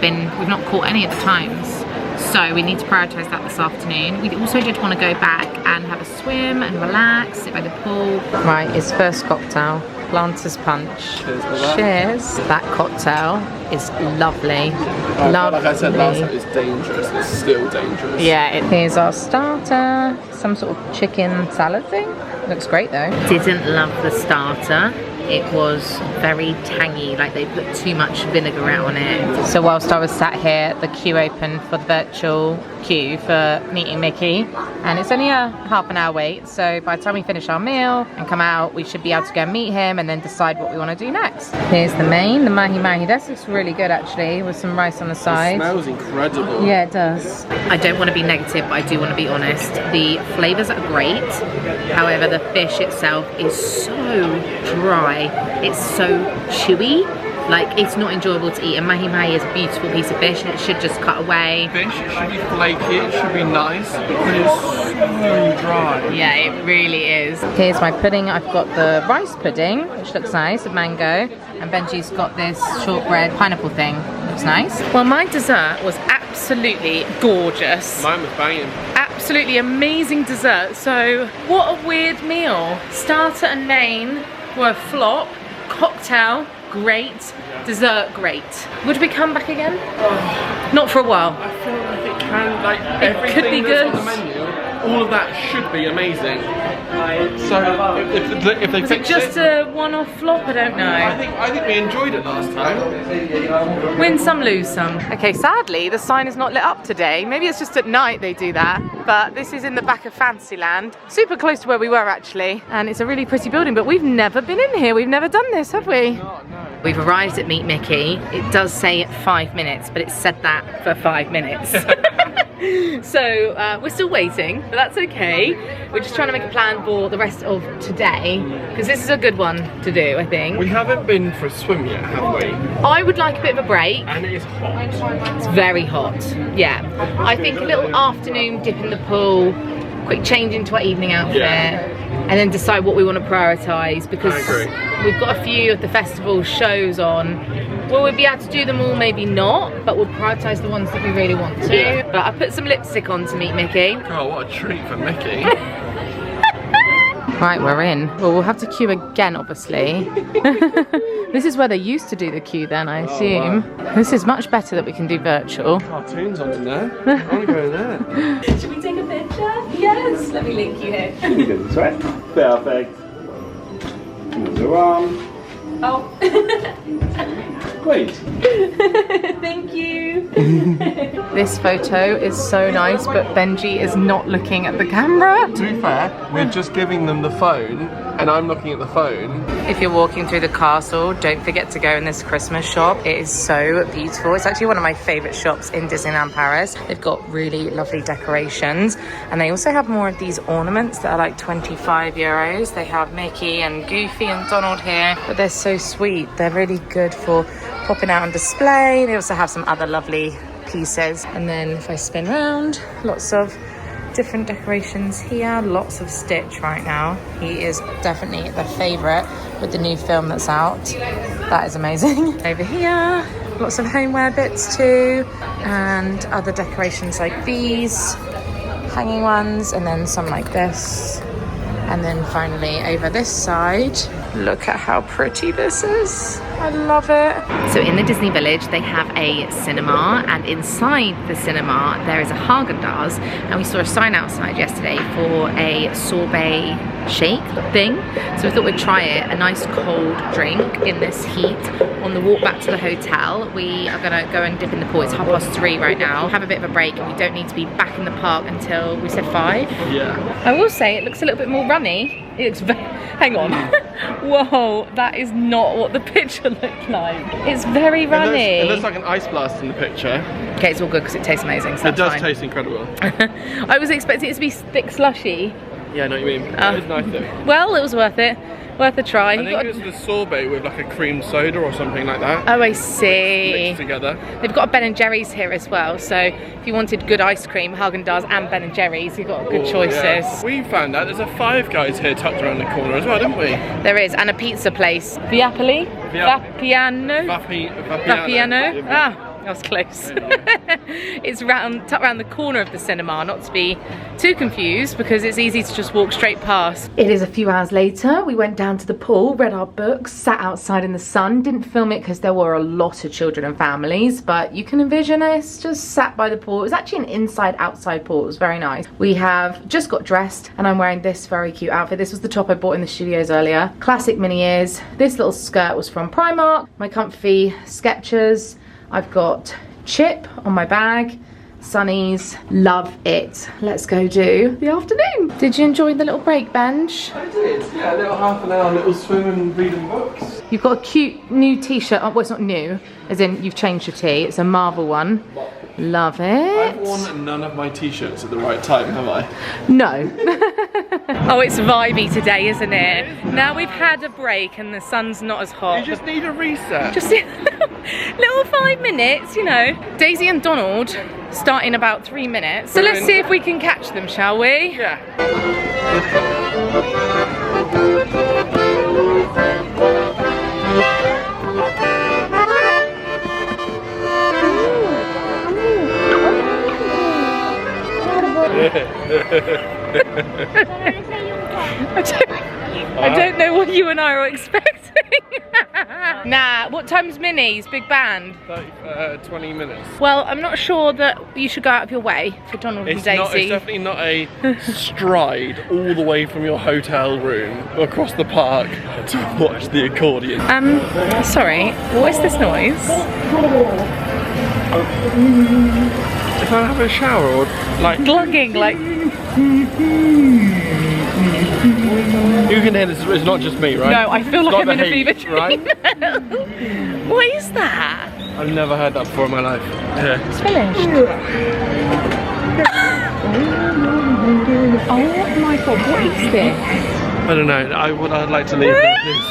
caught any of the times. So we need to prioritise that this afternoon. We also did want to go back and have a swim and relax, sit by the pool. Right, his first cocktail, Lanter's Punch. Cheers for that. Cheers. That cocktail is lovely. Like I said last time, it's dangerous. It's still dangerous. Yeah, here's our starter. Some sort of chicken salad thing. Looks great though. Didn't love the starter. It was very tangy, like they put too much vinegar out on it. So whilst I was sat here, the queue opened for the virtual queue for meeting Mickey, and it's only a half an hour wait, so by the time we finish our meal and come out, we should be able to go and meet him and then decide what we want to do next. Here's the main, the mahi mahi. This looks really good actually, with some rice on the side. It smells incredible. Yeah, it does. I don't want to be negative, but I do want to be honest. The flavours are great, however the fish itself is so dry. It's so chewy, like it's not enjoyable to eat. And mahi mahi is a beautiful piece of fish and it should just cut away. Fish, it should be flaky, it should be nice, but it's so dry. Yeah, it really is. Here's my pudding. I've got the rice pudding, which looks nice, with mango, and Benji's got this shortbread pineapple thing. Looks nice. Well, my dessert was absolutely gorgeous. Mine was banging. Absolutely amazing dessert. So what a weird meal. Starter and main were a flop, cocktail great, dessert great. Would we come back again? Not for a while. I feel like it can, like It everything could be that's good. on the menu, all of that should be amazing. So if they Was it fix just a one-off flop? I don't know. I think we enjoyed it last time. Win some, lose some. Okay, sadly, the sign is not lit up today. Maybe it's just at night they do that. But this is in the back of Fantasyland. Super close to where we were, actually. And it's a really pretty building, but we've never been in here. We've never done this, have we? No. We've arrived at Meet Mickey. It does say 5 minutes, but it said that for 5 minutes. So we're still waiting, but that's okay. We're just trying to make a plan for the rest of today, because this is a good one to do, I think. We haven't been for a swim yet, have we? I would like a bit of a break. And it is hot. It's very hot, yeah. I think a little afternoon dip in the pool, quick change into our evening outfit, and then decide what we want to prioritise, because we've got a few of the festival shows on. Will we be able to do them all? Maybe not, but we'll prioritise the ones that we really want to. Yeah. But I put some lipstick on to meet Mickey. Oh, what a treat for Mickey. Right, we're in. Well, we'll have to queue again, obviously. This is where they used to do the queue then, I assume. Oh, wow. This is much better that we can do virtual. Cartoons on in there. I want to go in there. Should we take a picture? Yes. Let me link you here. This way. Perfect. Move around. Oh. Great. Thank you. This photo is so nice, but Benji is not looking at the camera. To be fair, we're just giving them the phone, and I'm looking at the phone. If you're walking through the castle, don't forget to go in this Christmas shop. It is so beautiful. It's actually one of my favourite shops in Disneyland Paris. They've got really lovely decorations, and they also have more of these ornaments that are like 25 euros. They have Mickey and Goofy and Donald here, but they're so sweet. They're really good for popping out on display. They also have some other lovely pieces. And then if I spin around, lots of different decorations here. Lots of Stitch right now. He is definitely the favourite with the new film that's out. That is amazing. Over here, lots of homeware bits too, and other decorations like these, hanging ones, and then some like this. And then finally over this side, look at how pretty this is. I love it. So in the Disney Village, they have a cinema, and inside the cinema, there is a Haagen-Dazs, and we saw a sign outside yesterday for a sorbet shake thing. So we thought we'd try it, a nice cold drink in this heat. On the walk back to the hotel, we are gonna go and dip in the pool. It's 3:30 right now. Have a bit of a break, and we don't need to be back in the park until, we said 5? Yeah. I will say it looks a little bit more runny. It looks hang on. Whoa, that is not what the picture looked like. It's very runny. It looks like an ice blast in the picture. Okay, it's all good because it tastes amazing, so It that's does fine. taste incredible. I was expecting it to be thick slushy. Yeah, I know what you mean. It's nice though. Well, it was worth it. Worth a try. I think it's the sorbet with like a cream soda or something like that. Oh, I see. Mixed together. They've got a Ben & Jerry's here as well, so if you wanted good ice cream, Haagen-Dazs and Ben & Jerry's, you've got good choices. Yeah. We found out there's a Five Guys here tucked around the corner as well, didn't we? There is, and a pizza place. Viapoli? Vapiano? Vapiano? Ah. That was close. It's tucked around the corner of the cinema, not to be too confused because it's easy to just walk straight past. It is a few hours later. We went down to the pool, read our books, sat outside in the sun. Didn't film it because there were a lot of children and families, but you can envision us just sat by the pool. It was actually an inside-outside pool. It was very nice. We have just got dressed and I'm wearing this very cute outfit. This was the top I bought in the studios earlier. Classic mini ears. This little skirt was from Primark. My comfy Skechers. I've got chip on my bag, sunnies, love it. Let's go do the afternoon. Did you enjoy the little break bench? I did, yeah, a little half an hour, little swim and reading books. You've got a cute new t-shirt, oh, well it's not new, as in you've changed your tee, it's a Marvel one. Love it. I've worn none of my t-shirts at the right time, have I? No. Oh, it's vibey today, isn't it? Now we've had a break and the sun's not as hot. You just need a reset. Just little 5 minutes, you know. Daisy and Donald start in about 3 minutes. So let's see if we can catch them, shall we? Yeah. I don't know what you and I are expecting. Nah, what time's Minnie's big band? 20 minutes. Well, I'm not sure that you should go out of your way for Donald and Daisy. It's definitely not a stride all the way from your hotel room across the park to watch the accordion. Sorry, what is this noise? If I have a shower or like... Glugging, like... You can hear this, it's not just me, right? No, I feel like I'm in a fever dream. Right? What is that? I've never heard that before in my life. Yeah. It's finished. Oh my god, what is this? I don't know. I'd like to leave now, please.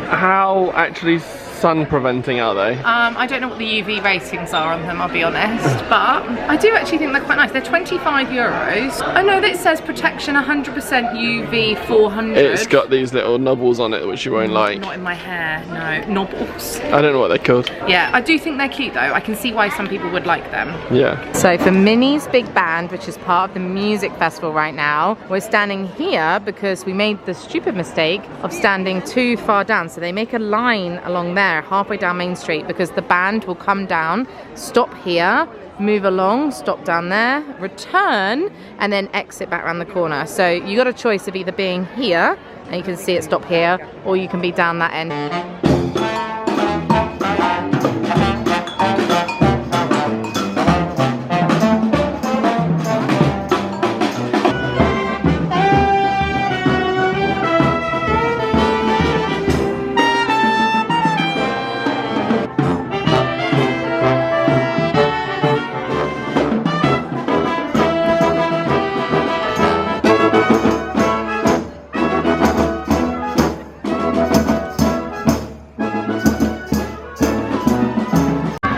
How actually sun preventing are they? I don't know what the UV ratings are on them, I'll be honest, but I do actually think they're quite nice. They're €25. Oh no, that says protection 100% UV 400. It's got these little knobbles on it which you won't like. Not in my hair, no. Knobbles. I don't know what they're called. Yeah, I do think they're cute though. I can see why some people would like them. Yeah. So for Minnie's Big Band, which is part of the music festival right now, we're standing here because we made the stupid mistake of standing too far down. So they make a line along there, halfway down Main Street, because the band will come down, stop here, move along, stop down there, return, and then exit back around the corner. So you got a choice of either being here, and you can see it stop here, or you can be down that end.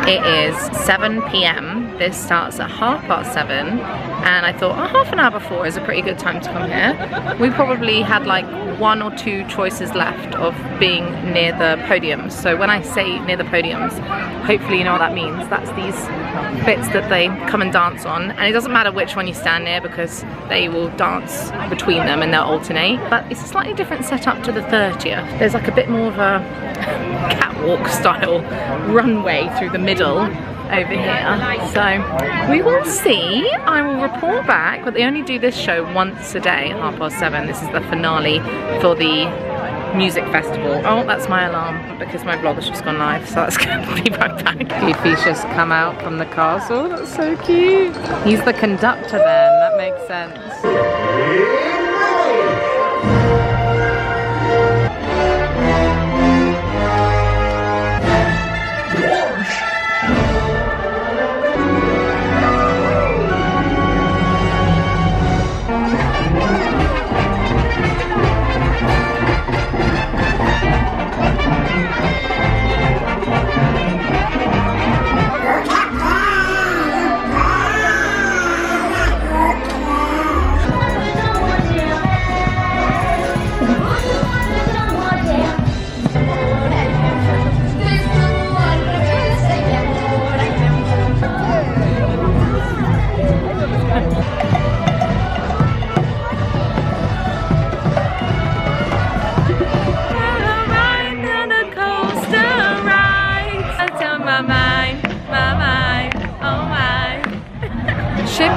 It is 7 PM. This starts at 7:30, and I thought, oh, half an hour before is a pretty good time to come here. We probably had like 1 or 2 choices left of being near the podiums. So when I say near the podiums, hopefully you know what that means. That's these bits that they come and dance on, and it doesn't matter which one you stand near because they will dance between them and they'll alternate. But it's a slightly different setup to the 30th. There's like a bit more of a catwalk style runway through the middle over here, so we will see. I will report back, but they only do this show once a day at 7:30. This is the finale for the music festival. Oh, that's my alarm because my vlog has just gone live, so that's going to be right back. Goofy's just come out from the castle. That's so cute. He's the conductor then, that makes sense.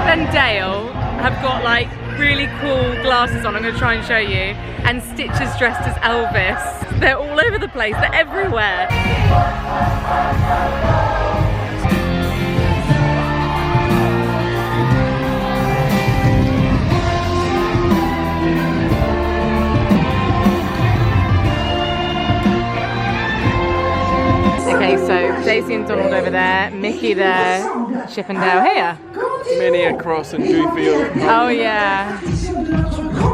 And Dale have got like really cool glasses on. I'm going to try and show you. And Stitch is dressed as Elvis. They're all over the place. They're everywhere. Okay, so Daisy and Donald over there, Mickey there, Chip and Dale here. Minnie across and Goofy. Oh yeah.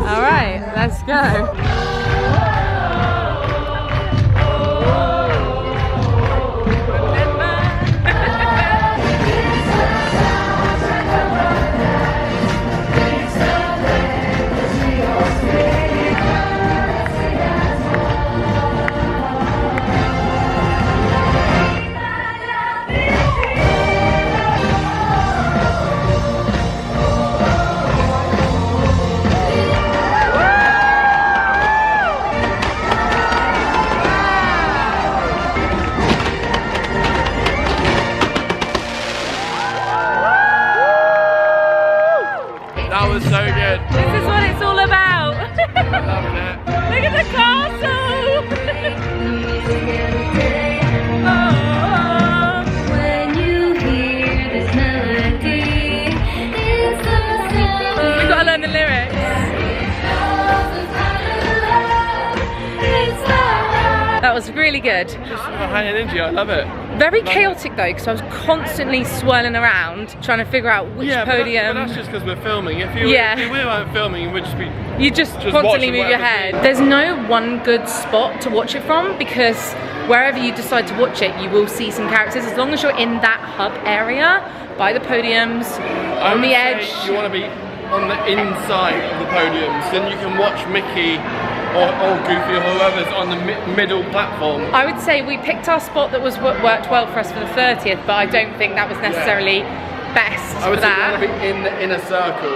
All right, let's go. was really good. Just high energy, I love it. Very chaotic though, because I was constantly swirling around trying to figure out which podium. But that's just because we're filming. If we weren't filming, we'd just be... You just constantly move your head. There's no one good spot to watch it from, because wherever you decide to watch it, you will see some characters. As long as you're in that hub area, by the podiums, on the edge. You want to be on the inside of the podiums, then you can watch Mickey or Goofy or whoever's on the middle platform. I would say we picked our spot that was worked well for us for the 30th, but I don't think that was necessarily best I would for say that. you want to be in the inner circle.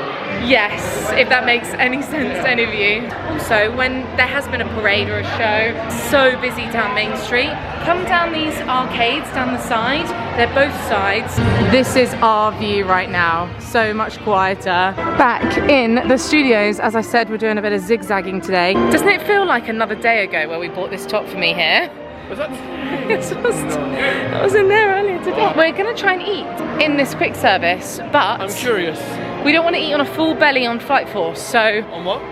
Yes, if that makes any sense to any of you. Also, when there has been a parade or a show, so busy down Main Street, come down these arcades down the side. They're both sides. This is our view right now. So much quieter. Back in the studios, as I said, we're doing a bit of zigzagging today. Doesn't it feel like another day ago where we bought this top for me here? Was that? I was in there earlier today. We're gonna try and eat in this quick service, but I'm curious. we don't want to eat on a full belly on Flight Force, so... On what?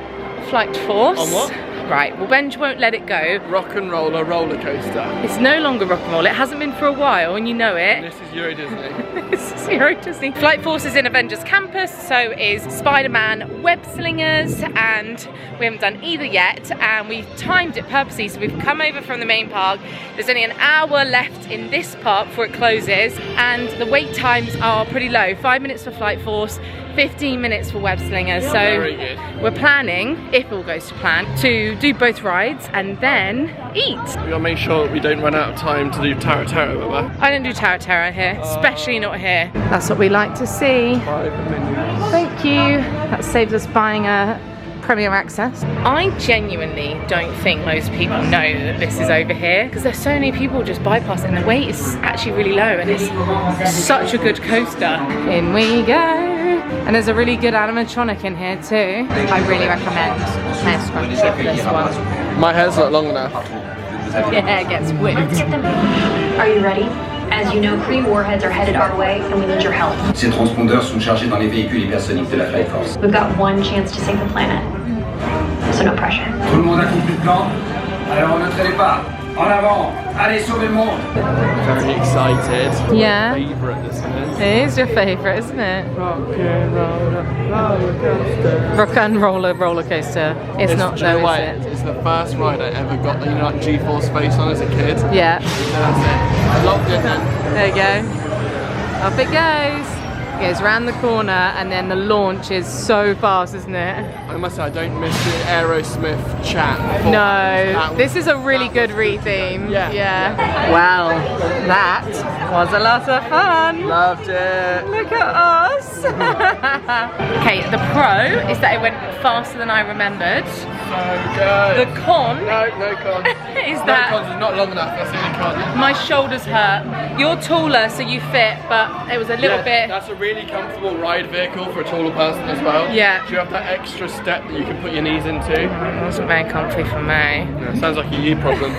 Flight Force. On what? Right, well Benj won't let it go. Rock and roller roller coaster. It's no longer rock and roll. It hasn't been for a while, and you know it. This is Euro Disney. This is Euro Disney. Flight Force is in Avengers Campus, so is Spider-Man, Web Slingers, and we haven't done either yet, and we've timed it purposely, so we've come over from the main park. There's only an hour left in this park before it closes, and the wait times are pretty low. 5 minutes for Flight Force, 15 minutes for Web Slingers. So very good. We're planning, if all goes to plan, to do both rides and then eat. We gotta make sure we don't run out of time to do Tarot Tarot, remember? I don't do Tarot Tarot here, especially not here. That's what we like to see. 5 minutes. Thank you. That saves us buying a Premier Access. I genuinely don't think most people know that this is over here, because there's so many people just bypass it, and the wait is actually really low, and it's such a good coaster. In we go. And there's a really good animatronic in here too. I really recommend hair scrunchie for this one. My hair's not long enough. Yeah, it gets whipped. Are you ready? As you know, Kree warheads are headed our way, and we need your help. Ces transpondeurs sont chargés dans les véhicules hypersoniques de la Flight Force. We've got one chance to save the planet, so no pressure. Tout le monde a compris le plan? Alors ne traînez pas. En avant. Allez, sauvez le monde. Very excited. Yeah. Favourite, this is. It is your favourite, isn't it? Rock and roller roller coaster. It's not do you know though, why? is it? It's the first ride I ever got, you know, like G-Force face on as a kid. Yeah. That's it. I loved it then. There you go. Up it goes. It goes round the corner, and then the launch is so fast, isn't it? I must say, I don't miss the Aerosmith chat. No, this is a really good re-theme. Yeah. Well, that was a lot of fun. Loved it. Look at us. Okay, the pro is that it went faster than I remembered. So good. The con No con. is No that cons is not long enough, that's the only con. my shoulders hurt. You're taller, so you fit, but it was a little bit... That's a really comfortable ride vehicle for a taller person as well. Yeah. Do you have that extra step that you can put your knees into? It wasn't very comfy for me. Yeah, sounds like a you problem.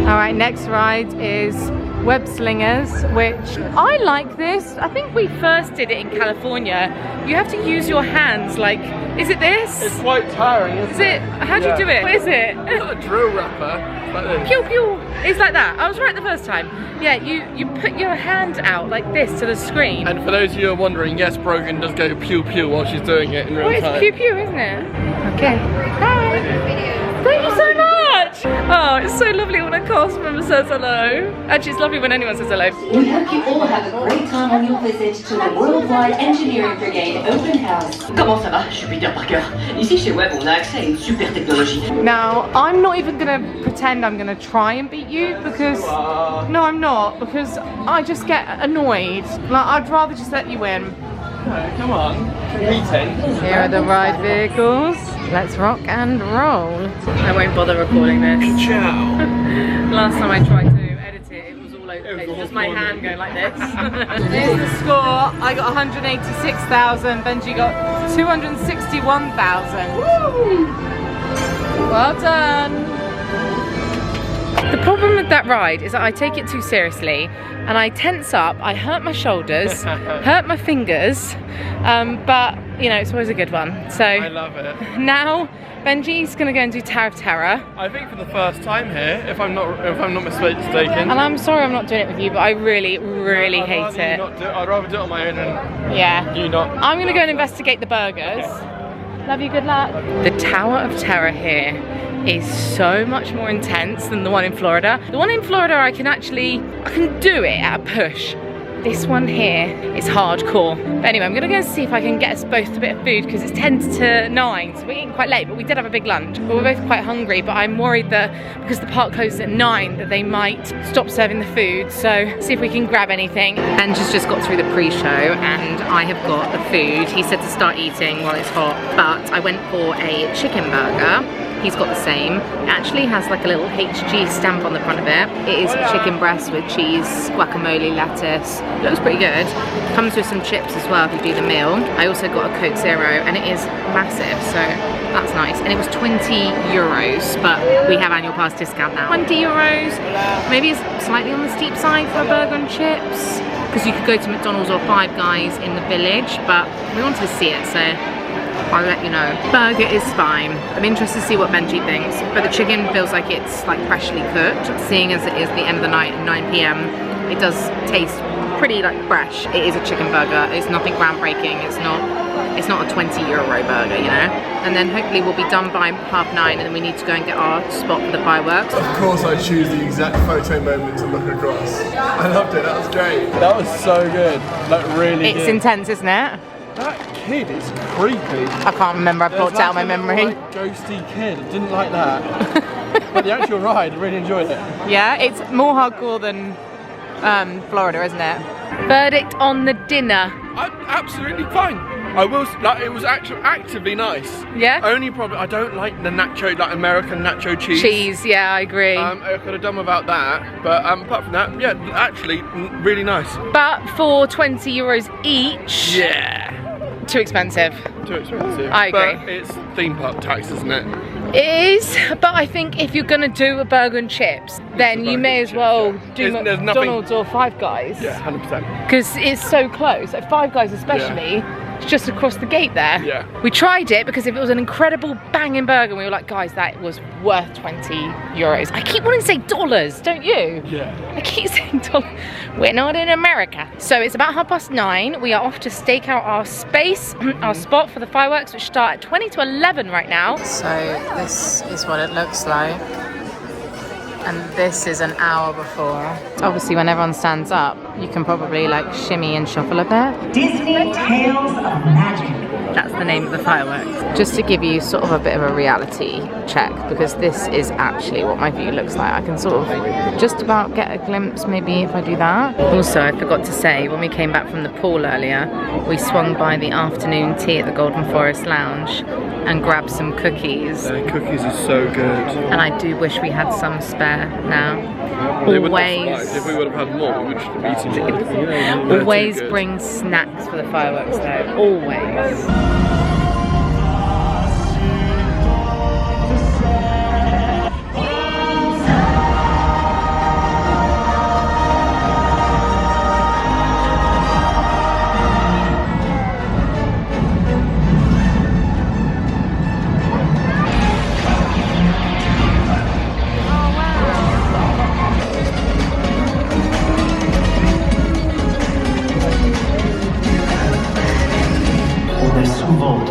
Alright, next ride is Web Slingers, which I like this. I think we first did it in California. You have to use your hands, like, is it this? It's quite tiring, isn't Is it? How do you do it? What is it? It's not a drill rapper. Like this. Pew pew! It's like that. I was right the first time. Yeah, you put your hand out like this to the screen. And for those of you who are wondering, yes, Brogan does go pew pew while she's doing it in real Oh, time. it's pew pew, isn't it? Okay. Hi. Thank you so much. Oh, it's so lovely when a cast member says hello. Actually, it's lovely when anyone says hello. We hope you all have a great time on your visit to the Worldwide Engineering Brigade Open House. Comment ça va? Je suis Peter Parker. Ici chez Web, on a accès à une super technologie. Now, I'm not even gonna pretend I'm gonna try and beat you, because no, I'm not, because I just get annoyed. Like, I'd rather just let you win. No, come on. Meeting. Here are the ride vehicles. Let's rock and roll. I won't bother recording this. Ciao. Last time I tried to edit it, it was all over the place. Just my hand going like this. Here's the score. I got 186,000. Benji got 261,000. Woo! Well done. The problem with that ride is that I take it too seriously and I tense up, I hurt my shoulders, hurt my fingers, but you know, it's always a good one. So I love it. Now Benji's gonna go and do Tower of Terror. I think for the first time here, if I'm not mistaken. And I'm sorry I'm not doing it with you, but I really hate it. I'd rather do it on my own and yeah. you not. I'm gonna go and investigate the burgers. Okay. Love you, good luck. The Tower of Terror here is so much more intense than the one in Florida. The one in Florida I can do it at a push. This one here is hardcore. But anyway, I'm gonna go and see if I can get us both a bit of food because it's 10 to 9, so we're eating quite late, but we did have a big lunch. But we're both quite hungry, but I'm worried that because the park closes at 9 that they might stop serving the food. So see if we can grab anything. Benji's just got through the pre-show and I have got the food. He said to start eating while it's hot, but I went for a chicken burger. He's got the same. It actually has like a little HG stamp on the front of it. It is chicken breast with cheese, guacamole, lettuce. It looks pretty good. Comes with some chips as well if you do the meal. I also got a Coke Zero and it is massive, so that's nice. And it was 20 euros, but we have annual pass discount now. 20 euros, maybe it's slightly on the steep side for a burger and chips, because you could go to McDonald's or Five Guys in the village, but we wanted to see it, so I'll let you know. Burger is fine. I'm interested to see what Benji thinks, but the chicken feels like it's like freshly cooked. Seeing as it is the end of the night at 9 PM, it does taste pretty like fresh. It is a chicken burger. It's nothing groundbreaking. It's not a 20 euro burger, you know? And then hopefully we'll be done by 9:30 and then we need to go and get our spot for the fireworks. Of course I choose the exact photo moment to look across. I loved it, that was great. That was so good, like really good. It's intense, isn't it? That kid is creepy. I can't remember, I've blocked out my memory. Like, ghosty kid, I didn't like that. But the actual ride, I really enjoyed it. Yeah, it's more hardcore than Florida, isn't it? Verdict on the dinner. Absolutely fine. I will, like, it was actually actively nice. Yeah? Only problem, I don't like the nacho, like American nacho cheese. Cheese, yeah, I agree. I could have done without that, but apart from that, yeah, actually, really nice. But for 20 euros each, yeah, too expensive. Too expensive. I agree. But it's theme park tax, isn't it? It is, but I think if you're gonna do a burger and chips, then you may as well do McDonald's or Five Guys. Yeah, 100%. Because it's so close. Like Five Guys especially. Yeah. Just across the gate there. Yeah. We tried it because if it was an incredible banging burger and we were like, guys, that was worth 20 euros. I keep wanting to say dollars, don't you? Yeah. I keep saying dollars. We're not in America. So it's about 9:30. We are off to stake out our space, our spot for the fireworks, which start at 20 to 11 right now. So this is what it looks like. And this is an hour before. Obviously when everyone stands up, you can probably like shimmy and shuffle a bit. Disney Tales of Magic. That's the name of the fireworks. Just to give you sort of a bit of a reality check, because this is actually what my view looks like. I can sort of just about get a glimpse maybe if I do that. Also, I forgot to say, when we came back from the pool earlier, we swung by the afternoon tea at the Golden Forest Lounge and grabbed some cookies. The cookies are so good. And I do wish we had some spare now. They Always. If we would have had more, we would just have eaten more. Always bring snacks for the fireworks though. Always. On a souvent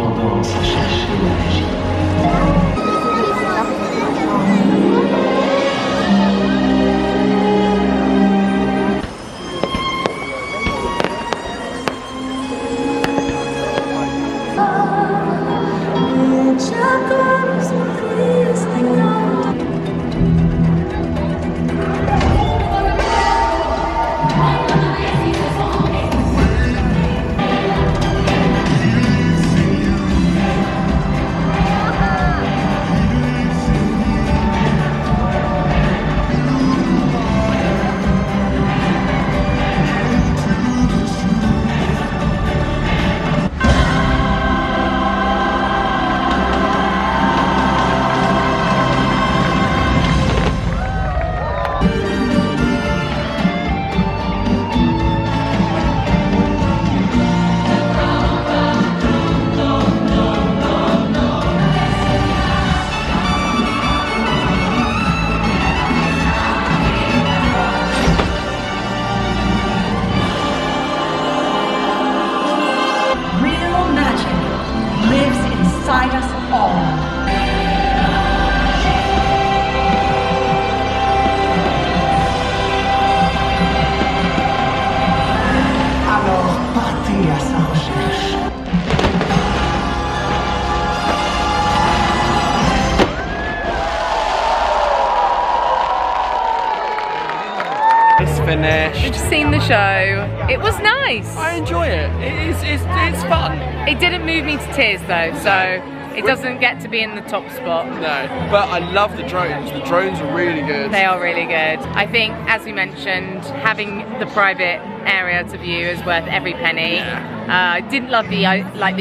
finished. We've seen the show. It was nice. I enjoy it. It's fun. It didn't move me to tears though, so it doesn't get to be in the top spot. No, but I love the drones. The drones are really good. They are really good. I think, as we mentioned, having the private area to view is worth every penny. I didn't love the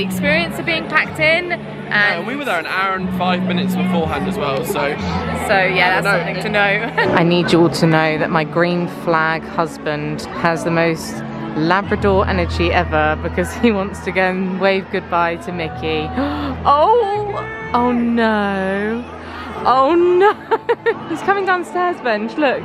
experience of being packed in. And we were there an hour and 5 minutes beforehand as well, so yeah, that's something to know. I need you all to know that my green flag husband has the most Labrador energy ever because he wants to go and wave goodbye to Mickey. Oh no. Oh no. He's coming downstairs, Benj, look.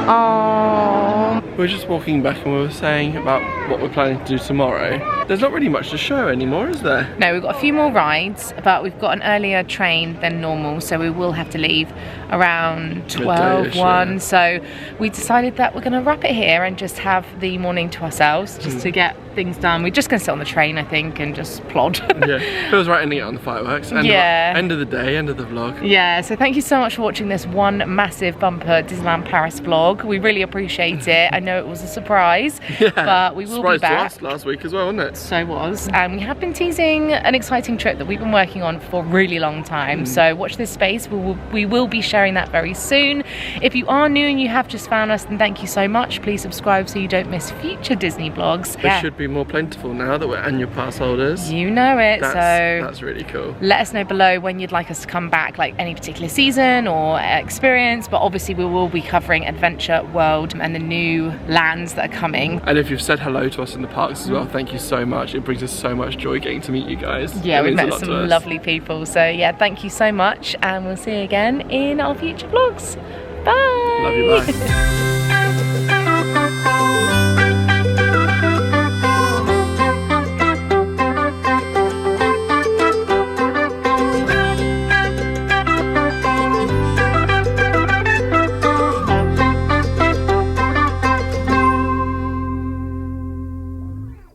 Oh. We're just walking back and we were saying about what we're planning to do tomorrow. There's not really much to show anymore, is there? No, we've got a few more rides, but we've got an earlier train than normal, so we will have to leave around 12, 1. Yeah. So we decided that we're going to wrap it here and just have the morning to ourselves, just to get things done. We're just going to sit on the train, I think, and just plod. Yeah, feels right ending it on the fireworks. End of the day, end of the vlog. Yeah, so thank you so much for watching this one massive bumper Disneyland Paris vlog. We really appreciate it. I know it was a surprise, but we will be back. Surprise to us last week as well, wasn't it? So was. And we have been teasing an exciting trip that we've been working on for a really long time. So watch this space. We will be sharing that very soon. If you are new and you have just found us, then thank you so much. Please subscribe so you don't miss future Disney vlogs. They should be more plentiful now that we're annual pass holders. You know it. That's really cool. Let us know below when you'd like us to come back, like any particular season or experience. But obviously we will be covering Adventure World and the new lands that are coming. And if you've said hello to us in the parks as well, thank you so much. It brings us so much joy getting to meet you guys. Yeah, we've met some lovely people. So yeah, thank you so much, and we'll see you again in our future vlogs. Bye. Love you, bye.